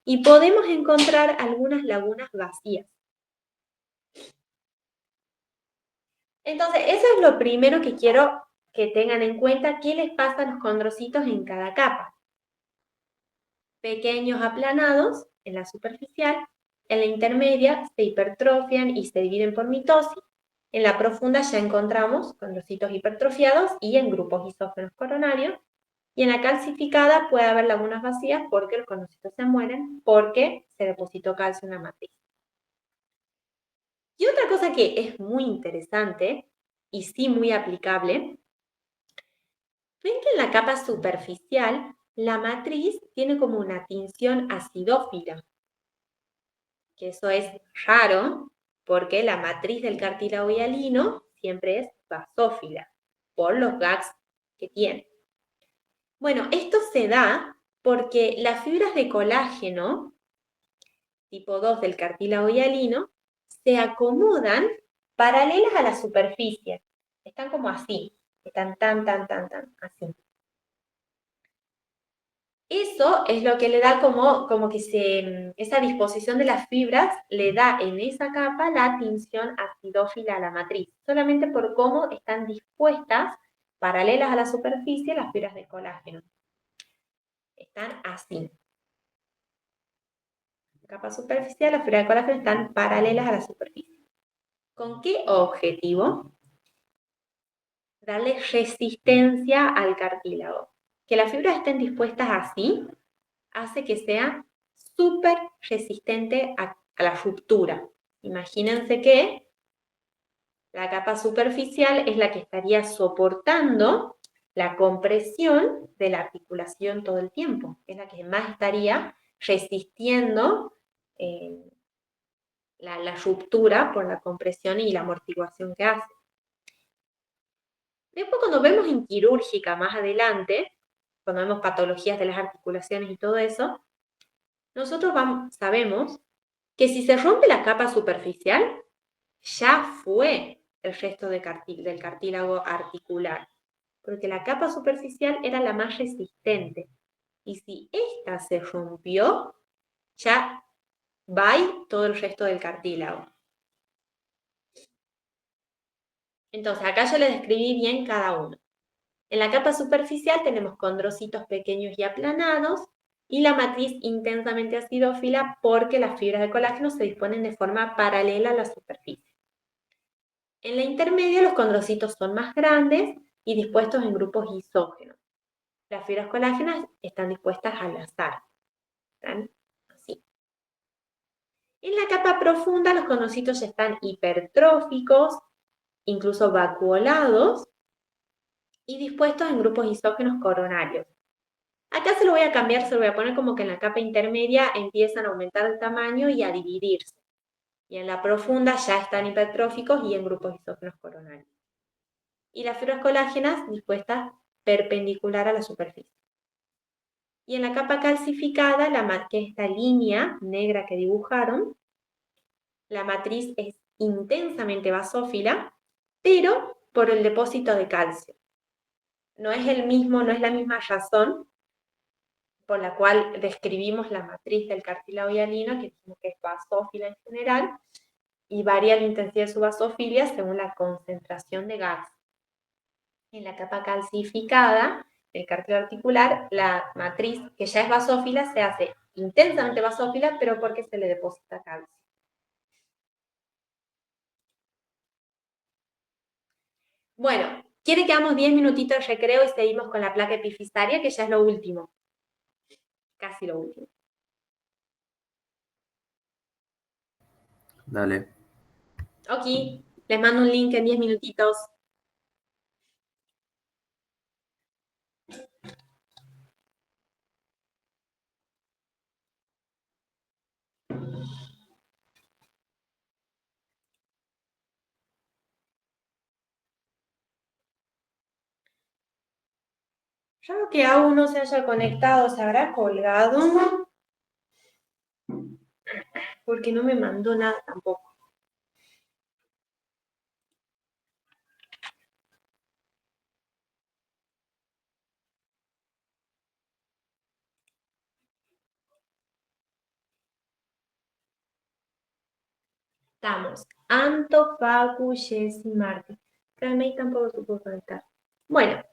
y podemos encontrar algunas lagunas vacías. Entonces, eso es lo primero que quiero que tengan en cuenta, qué les pasa a los condrocitos en cada capa. Pequeños aplanados en la superficial En la intermedia se hipertrofian y se dividen por mitosis. En la profunda ya encontramos condrocitos hipertrofiados y en grupos isógenos coronarios. Y en la calcificada puede haber lagunas vacías porque los condrocitos se mueren porque se depositó calcio en la matriz. Y otra cosa que es muy interesante y sí muy aplicable, ven que en la capa superficial la matriz tiene como una tinción acidófila, que eso es raro porque la matriz del cartílago hialino siempre es basófila por los gags que tiene. Bueno, esto se da porque las fibras de colágeno tipo 2 del cartílago hialino se acomodan paralelas a la superficie. Están como así, están tan, así. Eso es lo que le da como que esa disposición de las fibras le da en esa capa la tinción acidófila a la matriz, solamente por cómo están dispuestas paralelas a la superficie las fibras de colágeno. Están así. La capa superficial, las fibras de colágeno están paralelas a la superficie. ¿Con qué objetivo? Darle resistencia al cartílago. Que las fibras estén dispuestas así hace que sea súper resistente a la ruptura. Imagínense que la capa superficial es la que estaría soportando la compresión de la articulación todo el tiempo. Es la que más estaría resistiendo la ruptura por la compresión y la amortiguación que hace. Después, cuando vemos en quirúrgica más adelante, cuando vemos patologías de las articulaciones y todo eso, nosotros sabemos que si se rompe la capa superficial, ya fue el resto del cartílago articular, porque la capa superficial era la más resistente. Y si esta se rompió, ya va todo el resto del cartílago. Entonces, acá yo les describí bien cada uno. En la capa superficial tenemos condrocitos pequeños y aplanados y la matriz intensamente acidófila porque las fibras de colágeno se disponen de forma paralela a la superficie. En la intermedia los condrocitos son más grandes y dispuestos en grupos isógenos. Las fibras colágenas están dispuestas al azar. ¿Están? Así. En la capa profunda los condrocitos ya están hipertróficos, incluso vacuolados, y dispuestos en grupos isógenos coronarios. Acá se lo voy a cambiar, se lo voy a poner como que en la capa intermedia empiezan a aumentar el tamaño y a dividirse. Y en la profunda ya están hipertróficos y en grupos isógenos coronarios. Y las fibras colágenas dispuestas perpendicular a la superficie. Y en la capa calcificada, que es esta línea negra que dibujaron, la matriz es intensamente basófila, pero por el depósito de calcio. No es la misma razón por la cual describimos la matriz del cartílago hialino, que dijimos que es basófila en general, y varía la intensidad de su basofilia según la concentración de gas. En la capa calcificada del cartílago articular, la matriz que ya es basófila se hace intensamente basófila, pero porque se le deposita calcio. Bueno, quiere que hagamos 10 minutitos de recreo y seguimos con la placa epifisaria, que ya es lo último. Casi lo último. Dale. Ok, les mando un link en 10 minutitos. Raro que aún no se haya conectado, se habrá colgado, porque no me mandó nada tampoco. Estamos. Anto, Facu, Jessy, Marta. Realmente tampoco se pudo conectar. Bueno.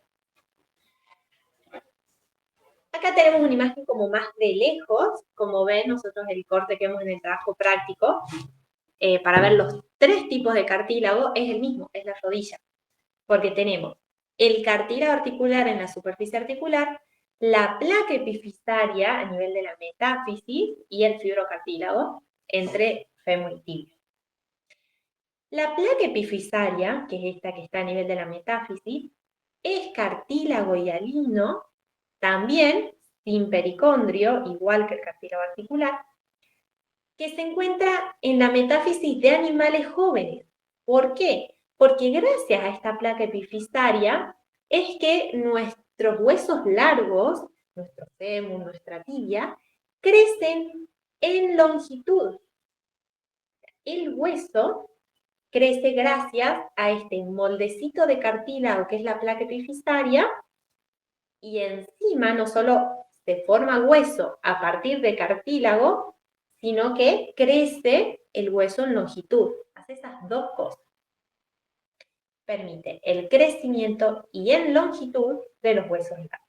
Acá tenemos una imagen como más de lejos, como ven nosotros el corte que vemos en el trabajo práctico, para ver los 3 tipos de cartílago, es el mismo, es la rodilla, porque tenemos el cartílago articular en la superficie articular, la placa epifisaria a nivel de la metáfisis y el fibrocartílago entre fémur y tibia. La placa epifisaria, que es esta que está a nivel de la metáfisis, es cartílago hialino, también sin pericondrio, igual que el cartílago articular, que se encuentra en la metáfisis de animales jóvenes. ¿Por qué? Porque gracias a esta placa epifisaria es que nuestros huesos largos, nuestro fémur, nuestra tibia, crecen en longitud. El hueso crece gracias a este moldecito de cartílago que es la placa epifisaria y encima no solo se forma hueso a partir de cartílago, sino que crece el hueso en longitud. Hace esas 2 cosas. Permite el crecimiento y en longitud de los huesos largos.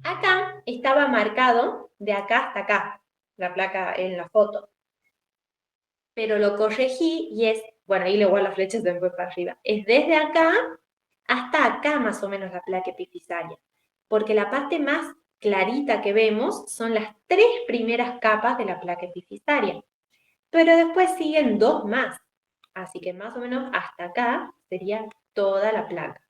Acá estaba marcado de acá hasta acá, la placa en la foto. Pero lo corregí y es, bueno, ahí igual la flecha se me fue para arriba, es desde acá hasta acá más o menos la placa epifisaria, porque la parte más clarita que vemos son las 3 primeras capas de la placa epifisaria, pero después siguen 2 más, así que más o menos hasta acá sería toda la placa.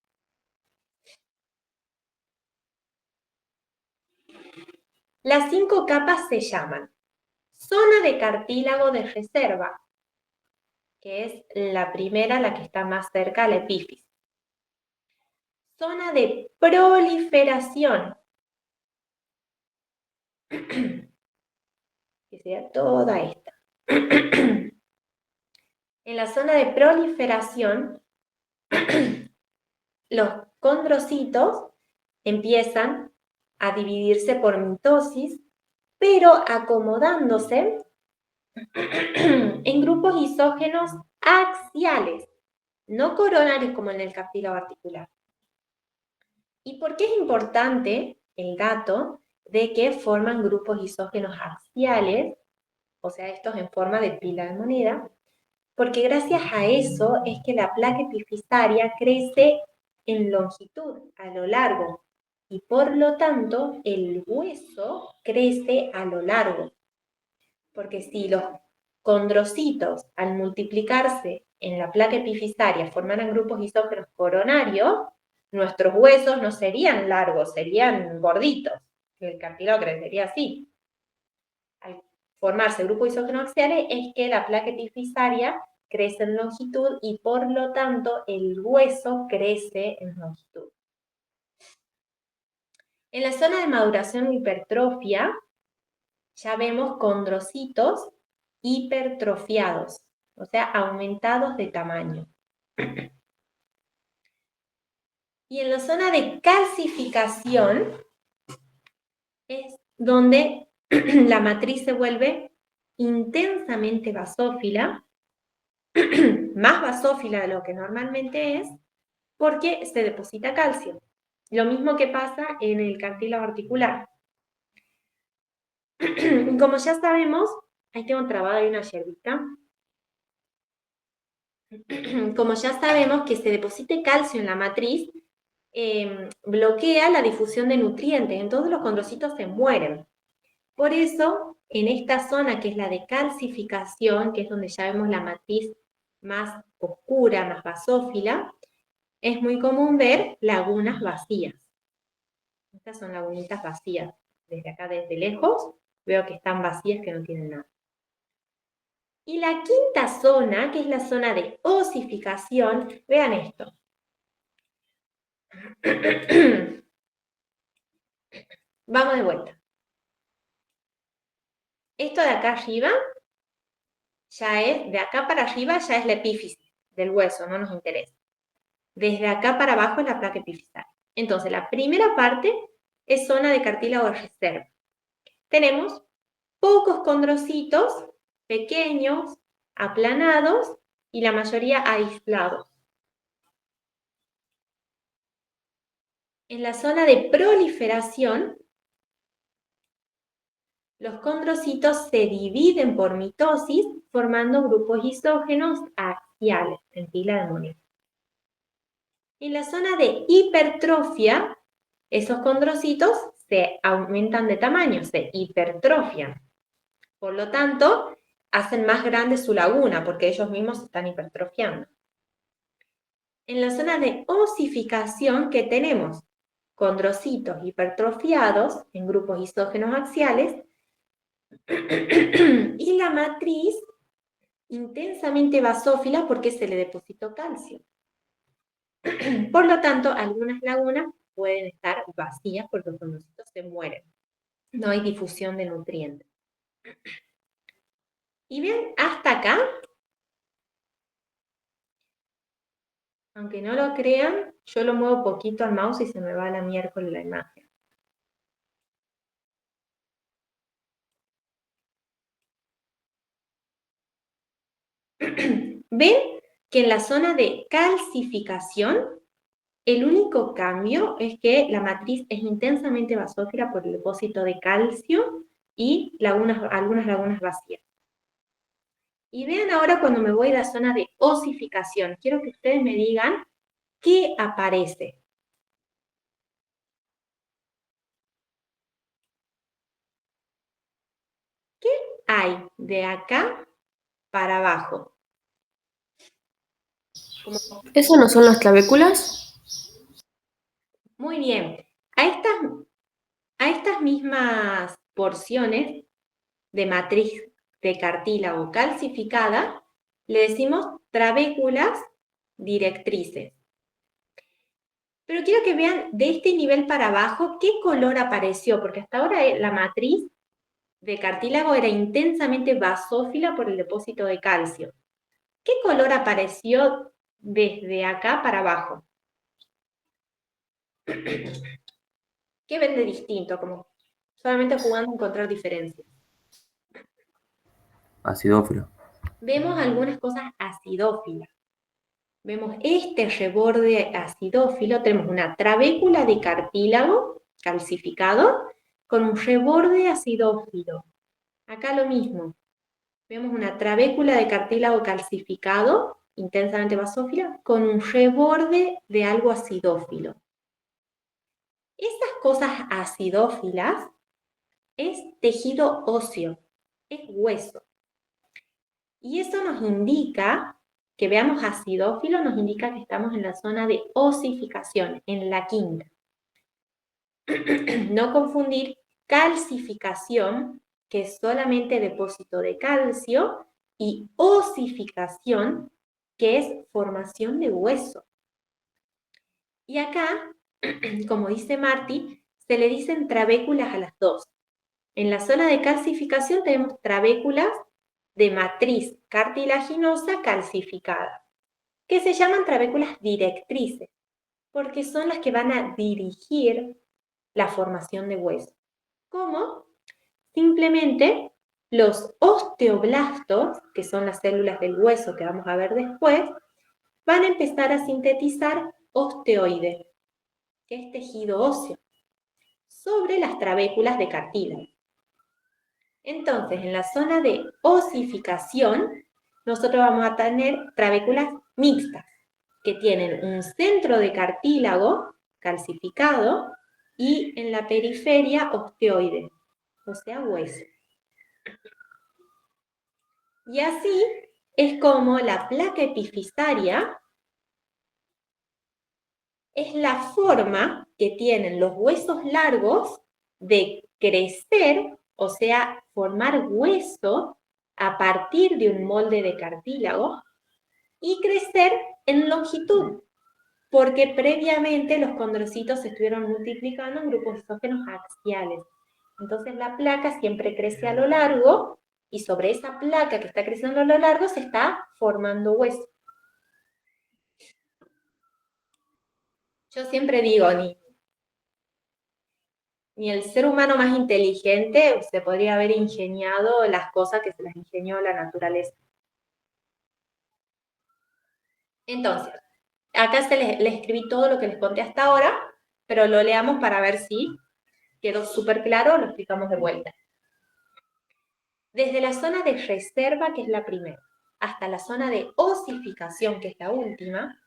Las 5 capas se llaman zona de cartílago de reserva, que es la primera, la que está más cerca a la epífisis. Zona de proliferación, que sería toda esta. En la zona de proliferación, los condrocitos empiezan a dividirse por mitosis, pero acomodándose en grupos isógenos axiales, no coronarios como en el cartílago articular. ¿Y por qué es importante el dato de que forman grupos isógenos axiales, o sea, estos en forma de pila de moneda? Porque gracias a eso es que la placa epifisaria crece en longitud, a lo largo, y por lo tanto el hueso crece a lo largo. Porque si los condrocitos al multiplicarse en la placa epifisaria formaran grupos isógenos coronarios, nuestros huesos no serían largos, serían gorditos. El cartílago crecería así. Al formarse grupos isógenos axiales es que la placa epifisaria crece en longitud y por lo tanto el hueso crece en longitud. En la zona de maduración o hipertrofia ya vemos condrocitos hipertrofiados, o sea, aumentados de tamaño. Y en la zona de calcificación es donde la matriz se vuelve intensamente basófila, más basófila de lo que normalmente es, porque se deposita calcio. Lo mismo que pasa en el cartílago articular. Como ya sabemos, ahí tengo trabada ahí una yerbita. Como ya sabemos que se deposite calcio en la matriz, bloquea la difusión de nutrientes, entonces los condrocitos se mueren. Por eso, en esta zona que es la de calcificación, que es donde ya vemos la matriz más oscura, más basófila, es muy común ver lagunas vacías. Estas son lagunitas vacías. Desde acá, desde lejos, veo que están vacías, que no tienen nada. Y la quinta zona, que es la zona de osificación, vean esto. Vamos de vuelta. Esto de acá arriba, ya es, de acá para arriba ya es la epífisis del hueso, no nos interesa. Desde acá para abajo es la placa epifisaria. Entonces, la primera parte es zona de cartílago de reserva. Tenemos pocos condrocitos, pequeños, aplanados y la mayoría aislados. En la zona de proliferación, los condrocitos se dividen por mitosis formando grupos isógenos axiales en fila de moneda. En la zona de hipertrofia, esos condrocitos se aumentan de tamaño, se hipertrofian. Por lo tanto, hacen más grande su laguna porque ellos mismos se están hipertrofiando. En la zona de osificación, ¿qué tenemos? Condrocitos hipertrofiados en grupos isógenos axiales y la matriz intensamente basófila porque se le depositó calcio. Por lo tanto, algunas lagunas pueden estar vacías porque los condrocitos se mueren. No hay difusión de nutrientes. Y bien, hasta acá, aunque no lo crean, yo lo muevo poquito al mouse y se me va a la miércoles la imagen. ¿Ven que en la zona de calcificación el único cambio es que la matriz es intensamente basófila por el depósito de calcio y algunas lagunas vacías? Y vean ahora cuando me voy a la zona de osificación, quiero que ustedes me digan qué aparece. ¿Qué hay de acá para abajo? ¿Eso no son las clavículas? Muy bien. A estas mismas porciones de matriz de cartílago calcificada le decimos trabéculas directrices. Pero quiero que vean de este nivel para abajo qué color apareció, porque hasta ahora la matriz de cartílago era intensamente basófila por el depósito de calcio. ¿Qué color apareció desde acá para abajo? ¿Qué ven de distinto? Como solamente jugando a encontrar diferencias. Acidófilo. Vemos algunas cosas acidófilas. Vemos este reborde acidófilo, tenemos una trabécula de cartílago calcificado con un reborde acidófilo. Acá lo mismo. Vemos una trabécula de cartílago calcificado, intensamente basófila, con un reborde de algo acidófilo. Esas cosas acidófilas es tejido óseo, es hueso. Y eso nos indica, que veamos acidófilo, nos indica que estamos en la zona de osificación, en la quinta. No confundir calcificación, que es solamente depósito de calcio, y osificación, que es formación de hueso. Y acá, como dice Marty, se le dicen trabéculas a las dos. En la zona de calcificación tenemos trabéculas de matriz cartilaginosa calcificada, que se llaman trabéculas directrices, porque son las que van a dirigir la formación de hueso. ¿Cómo? Simplemente los osteoblastos, que son las células del hueso que vamos a ver después, van a empezar a sintetizar osteoide, que es tejido óseo, sobre las trabéculas de cartílago. Entonces, en la zona de osificación, nosotros vamos a tener trabéculas mixtas, que tienen un centro de cartílago calcificado y en la periferia osteoide, o sea, hueso. Y así es como la placa epifisaria es la forma que tienen los huesos largos de crecer, o sea, formar hueso a partir de un molde de cartílago y crecer en longitud, porque previamente los condrocitos se estuvieron multiplicando en grupos isógenos axiales. Entonces la placa siempre crece a lo largo y sobre esa placa que está creciendo a lo largo se está formando hueso. Yo siempre digo, ni el ser humano más inteligente se podría haber ingeniado las cosas que se las ingenió la naturaleza. Entonces, acá les escribí todo lo que les conté hasta ahora, pero lo leamos para ver si quedó súper claro, lo explicamos de vuelta. Desde la zona de reserva, que es la primera, hasta la zona de osificación, que es la última,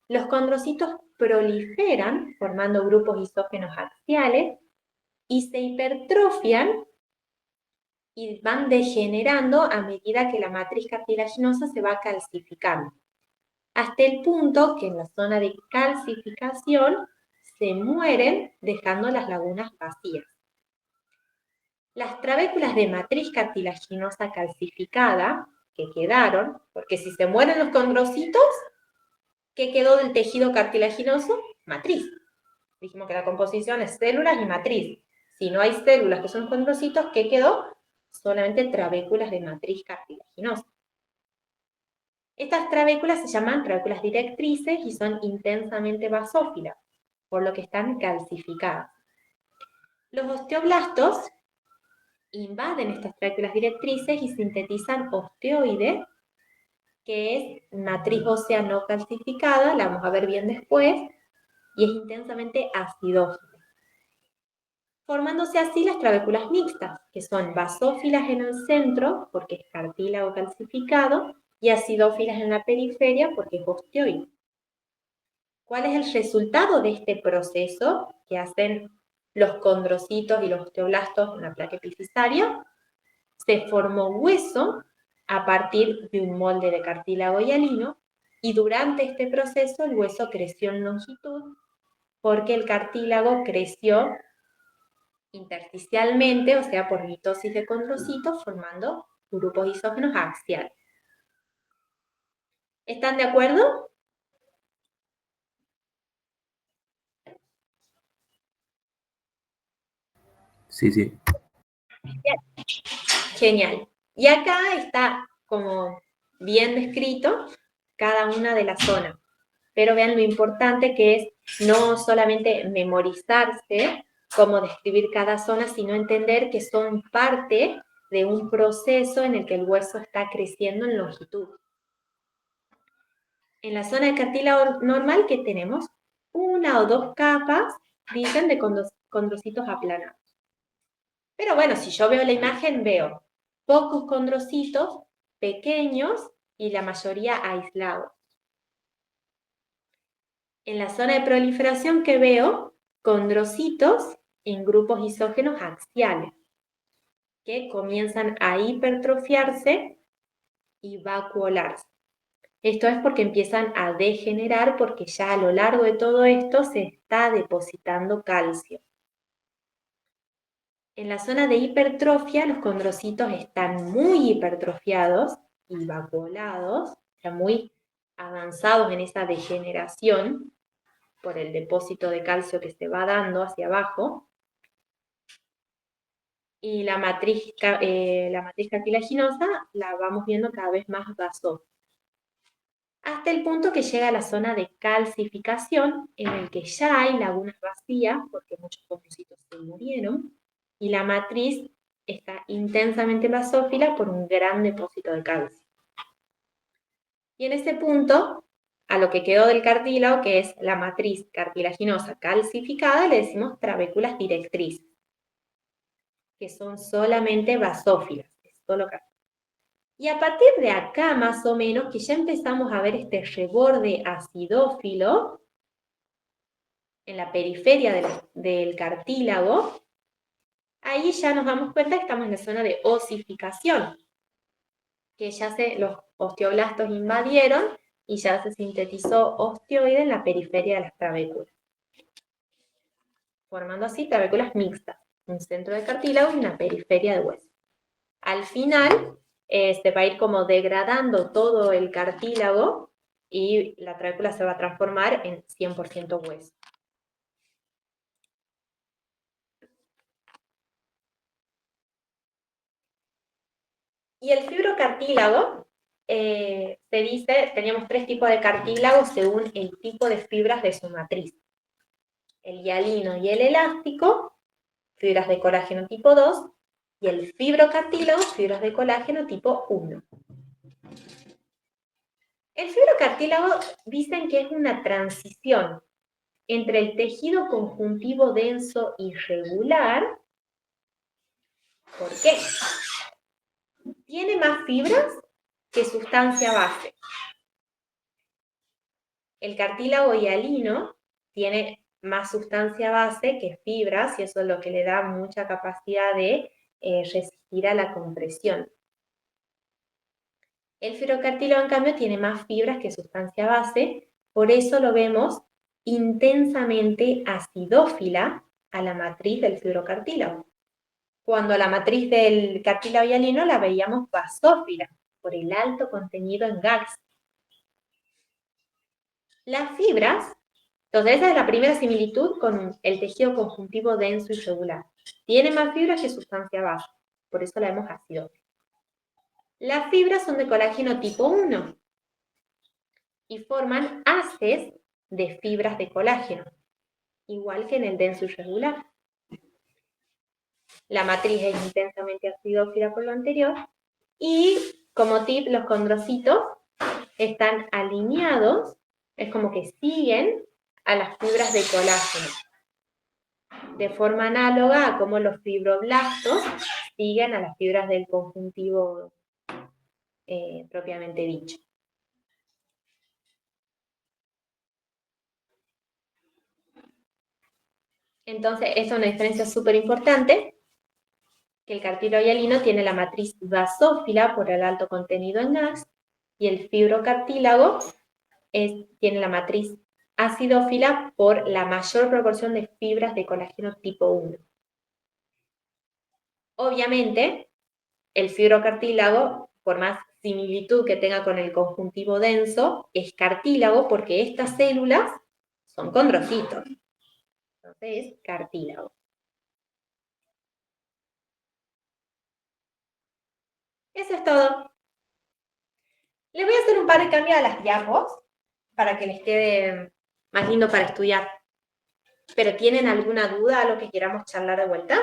los condrocitos proliferan formando grupos isógenos axiales y se hipertrofian y van degenerando a medida que la matriz cartilaginosa se va calcificando, hasta el punto que en la zona de calcificación se mueren dejando las lagunas vacías. Las trabéculas de matriz cartilaginosa calcificada que quedaron, porque si se mueren los condrocitos, ¿qué quedó del tejido cartilaginoso? Matriz. Dijimos que la composición es células y matriz. Si no hay células que son condrocitos, ¿qué quedó? Solamente trabéculas de matriz cartilaginosa. Estas trabéculas se llaman trabéculas directrices y son intensamente basófilas, por lo que están calcificadas. Los osteoblastos invaden estas trabéculas directrices y sintetizan osteoide, que es matriz ósea no calcificada, la vamos a ver bien después, y es intensamente acidófila, formándose así las trabéculas mixtas, que son basófilas en el centro, porque es cartílago calcificado, y acidófilas en la periferia, porque es osteoide. ¿Cuál es el resultado de este proceso que hacen los condrocitos y los osteoblastos en la placa epifisaria? Se formó hueso a partir de un molde de cartílago hialino, y durante este proceso el hueso creció en longitud porque el cartílago creció intersticialmente, o sea, por mitosis de condrocitos, formando grupos isógenos axiales. ¿Están de acuerdo? Sí, sí. Genial. Y acá está como bien descrito cada una de las zonas. Pero vean lo importante que es no solamente memorizarse cómo describir cada zona, sino entender que son parte de un proceso en el que el hueso está creciendo en longitud. En la zona de cartílago normal, ¿qué tenemos? Una o dos capas, dicen, de condrocitos aplanados. Pero bueno, si yo veo la imagen, veo pocos condrocitos pequeños y la mayoría aislados. En la zona de proliferación, ¿qué veo? Condrocitos en grupos isógenos axiales, que comienzan a hipertrofiarse y vacuolarse. Esto es porque empiezan a degenerar, porque ya a lo largo de todo esto se está depositando calcio. En la zona de hipertrofia, los condrocitos están muy hipertrofiados y vacuolados, o sea, muy avanzados en esa degeneración por el depósito de calcio que se va dando hacia abajo. Y la matriz cartilaginosa la vamos viendo cada vez más basófila, hasta el punto que llega a la zona de calcificación, en el que ya hay lagunas vacías, porque muchos condrocitos se murieron, y la matriz está intensamente basófila por un gran depósito de calcio. Y en ese punto, a lo que quedó del cartílago, que es la matriz cartilaginosa calcificada, le decimos trabéculas directrices, que son solamente basófilas, solo cartílago. Y a partir de acá, más o menos, que ya empezamos a ver este reborde acidófilo en la periferia del cartílago, ahí ya nos damos cuenta que estamos en la zona de osificación, que ya los osteoblastos invadieron y ya se sintetizó osteoide en la periferia de las trabéculas, formando así trabéculas mixtas, un centro de cartílago y una periferia de hueso. Al final, se va a ir como degradando todo el cartílago y la trabécula se va a transformar en 100% hueso. Y el fibrocartílago, se dice, teníamos 3 tipos de cartílago según el tipo de fibras de su matriz. El hialino y el elástico, fibras de colágeno tipo 2, y el fibrocartílago, fibras de colágeno tipo 1. El fibrocartílago dicen que es una transición entre el tejido conjuntivo denso irregular. ¿Por qué? Tiene más fibras que sustancia base. El cartílago hialino tiene más sustancia base que fibras y eso es lo que le da mucha capacidad de resistir a la compresión. El fibrocartílago, en cambio, tiene más fibras que sustancia base, por eso lo vemos intensamente acidófila a la matriz del fibrocartílago. Cuando a la matriz del cartílago hialino la veíamos basófila, por el alto contenido en GAGs. Las fibras, entonces esa es la primera similitud con el tejido conjuntivo denso y regular. Tiene más fibras que sustancia base, por eso la vemos acidófila. Las fibras son de colágeno tipo 1 y forman haces de fibras de colágeno, igual que en el denso irregular. La matriz es intensamente acidófila por lo anterior y, como tip, los condrocitos están alineados, es como que siguen a las fibras de colágeno, de forma análoga a como los fibroblastos siguen a las fibras del conjuntivo propiamente dicho. Entonces, esa es una diferencia súper importante, que el cartílago hialino tiene la matriz basófila por el alto contenido en GAGs y el fibrocartílago tiene la matriz acidófila por la mayor proporción de fibras de colágeno tipo 1. Obviamente, el fibrocartílago, por más similitud que tenga con el conjuntivo denso, es cartílago porque estas células son condrocitos. Entonces, es cartílago. Eso es todo. Les voy a hacer un par de cambios a las diapos para que les quede más lindo para estudiar. ¿Pero tienen alguna duda a lo que queramos charlar de vuelta?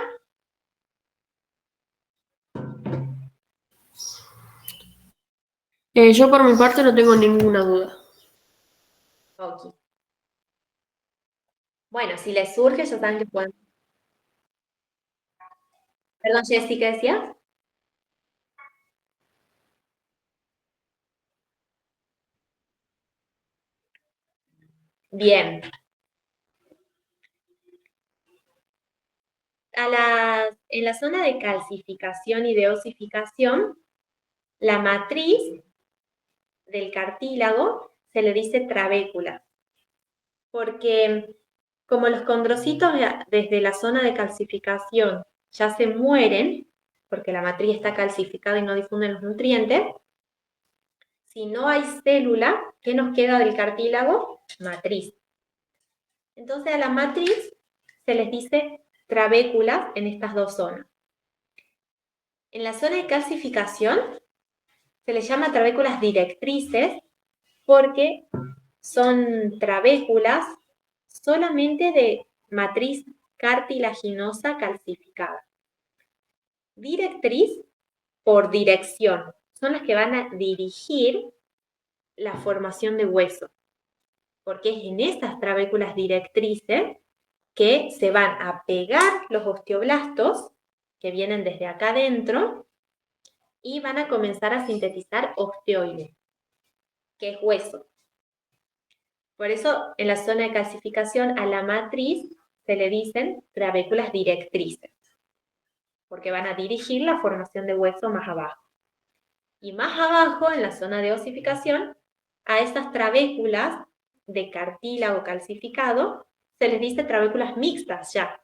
Yo por mi parte no tengo ninguna duda. Ok. Bueno, si les surge, ya saben que pueden. Perdón, Jessy, ¿qué decías? Bien. En la zona de calcificación y de osificación, la matriz del cartílago se le dice trabécula, porque como los condrocitos desde la zona de calcificación ya se mueren, porque la matriz está calcificada y no difunde los nutrientes, si no hay célula, ¿qué nos queda del cartílago? Matriz. Entonces a la matriz se les dice trabéculas en estas dos zonas. En la zona de calcificación se les llama trabéculas directrices porque son trabéculas solamente de matriz cartilaginosa calcificada. Directriz por dirección, son las que van a dirigir la formación de hueso, porque es en estas trabéculas directrices que se van a pegar los osteoblastos que vienen desde acá adentro y van a comenzar a sintetizar osteoide, que es hueso. Por eso, en la zona de calcificación a la matriz se le dicen trabéculas directrices, porque van a dirigir la formación de hueso más abajo. Y más abajo, en la zona de osificación, a estas trabéculas de cartílago calcificado se les dice trabéculas mixtas ya,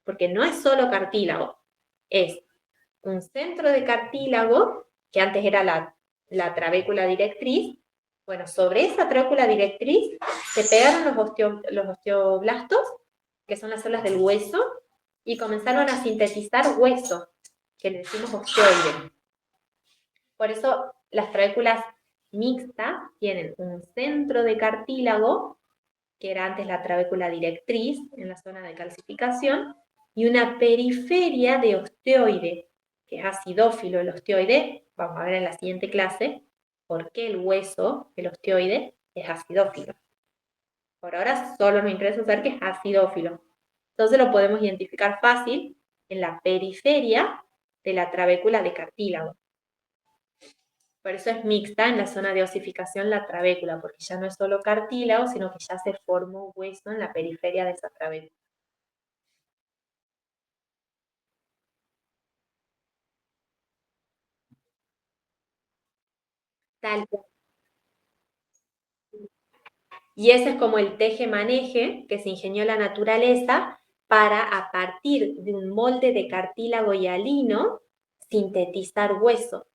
porque no es solo cartílago, es un centro de cartílago, que antes era la trabécula directriz. Bueno, sobre esa trabécula directriz se pegaron los osteoblastos, que son las células del hueso, y comenzaron a sintetizar hueso, que le decimos osteoide. Por eso las trabéculas mixtas tienen un centro de cartílago, que era antes la trabécula directriz, en la zona de calcificación, y una periferia de osteoide, que es acidófilo el osteoide. Vamos a ver en la siguiente clase por qué el hueso, el osteoide, es acidófilo. Por ahora solo nos interesa saber que es acidófilo. Entonces lo podemos identificar fácil en la periferia de la trabécula de cartílago. Por eso es mixta en la zona de osificación la trabécula, porque ya no es solo cartílago, sino que ya se formó hueso en la periferia de esa trabécula. Tal cual. Y ese es como el teje-maneje que se ingenió la naturaleza para, a partir de un molde de cartílago hialino, sintetizar hueso.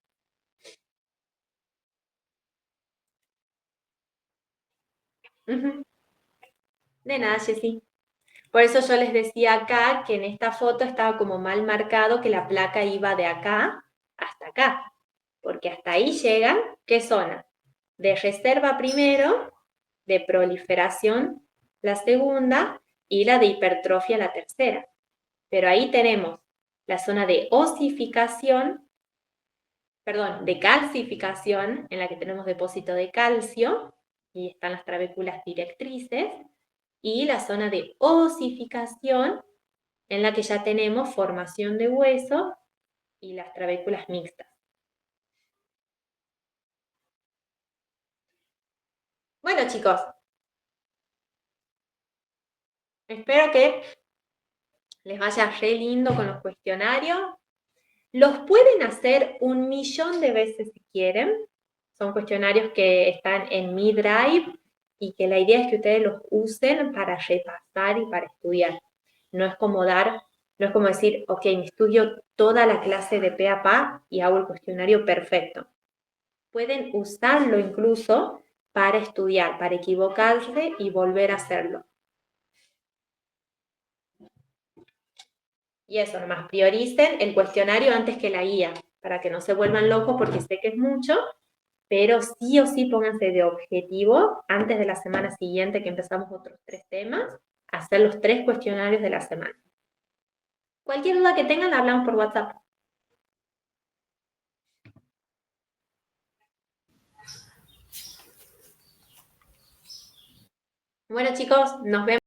Ujú. De nada, Jessy. Por eso yo les decía acá que en esta foto estaba como mal marcado que la placa iba de acá hasta acá, porque hasta ahí llegan, ¿qué zona? De reserva primero, de proliferación la segunda y la de hipertrofia la tercera. Pero ahí tenemos la zona de osificación, perdón, de calcificación, en la que tenemos depósito de calcio, y están las trabéculas directrices, y la zona de osificación, en la que ya tenemos formación de hueso y las trabéculas mixtas. Bueno, chicos, espero que les vaya re lindo con los cuestionarios. Los pueden hacer 1.000.000 de veces si quieren. Son cuestionarios que están en mi Drive y que la idea es que ustedes los usen para repasar y para estudiar. No es como no es como decir, ok, me estudio toda la clase de pe a pa y hago el cuestionario perfecto. Pueden usarlo incluso para estudiar, para equivocarse y volver a hacerlo. Y eso, nomás prioricen el cuestionario antes que la guía, para que no se vuelvan locos porque sé que es mucho, pero sí o sí pónganse de objetivo antes de la semana siguiente que empezamos otros 3 temas, hacer los 3 cuestionarios de la semana. Cualquier duda que tengan, hablamos por WhatsApp. Bueno, chicos, nos vemos.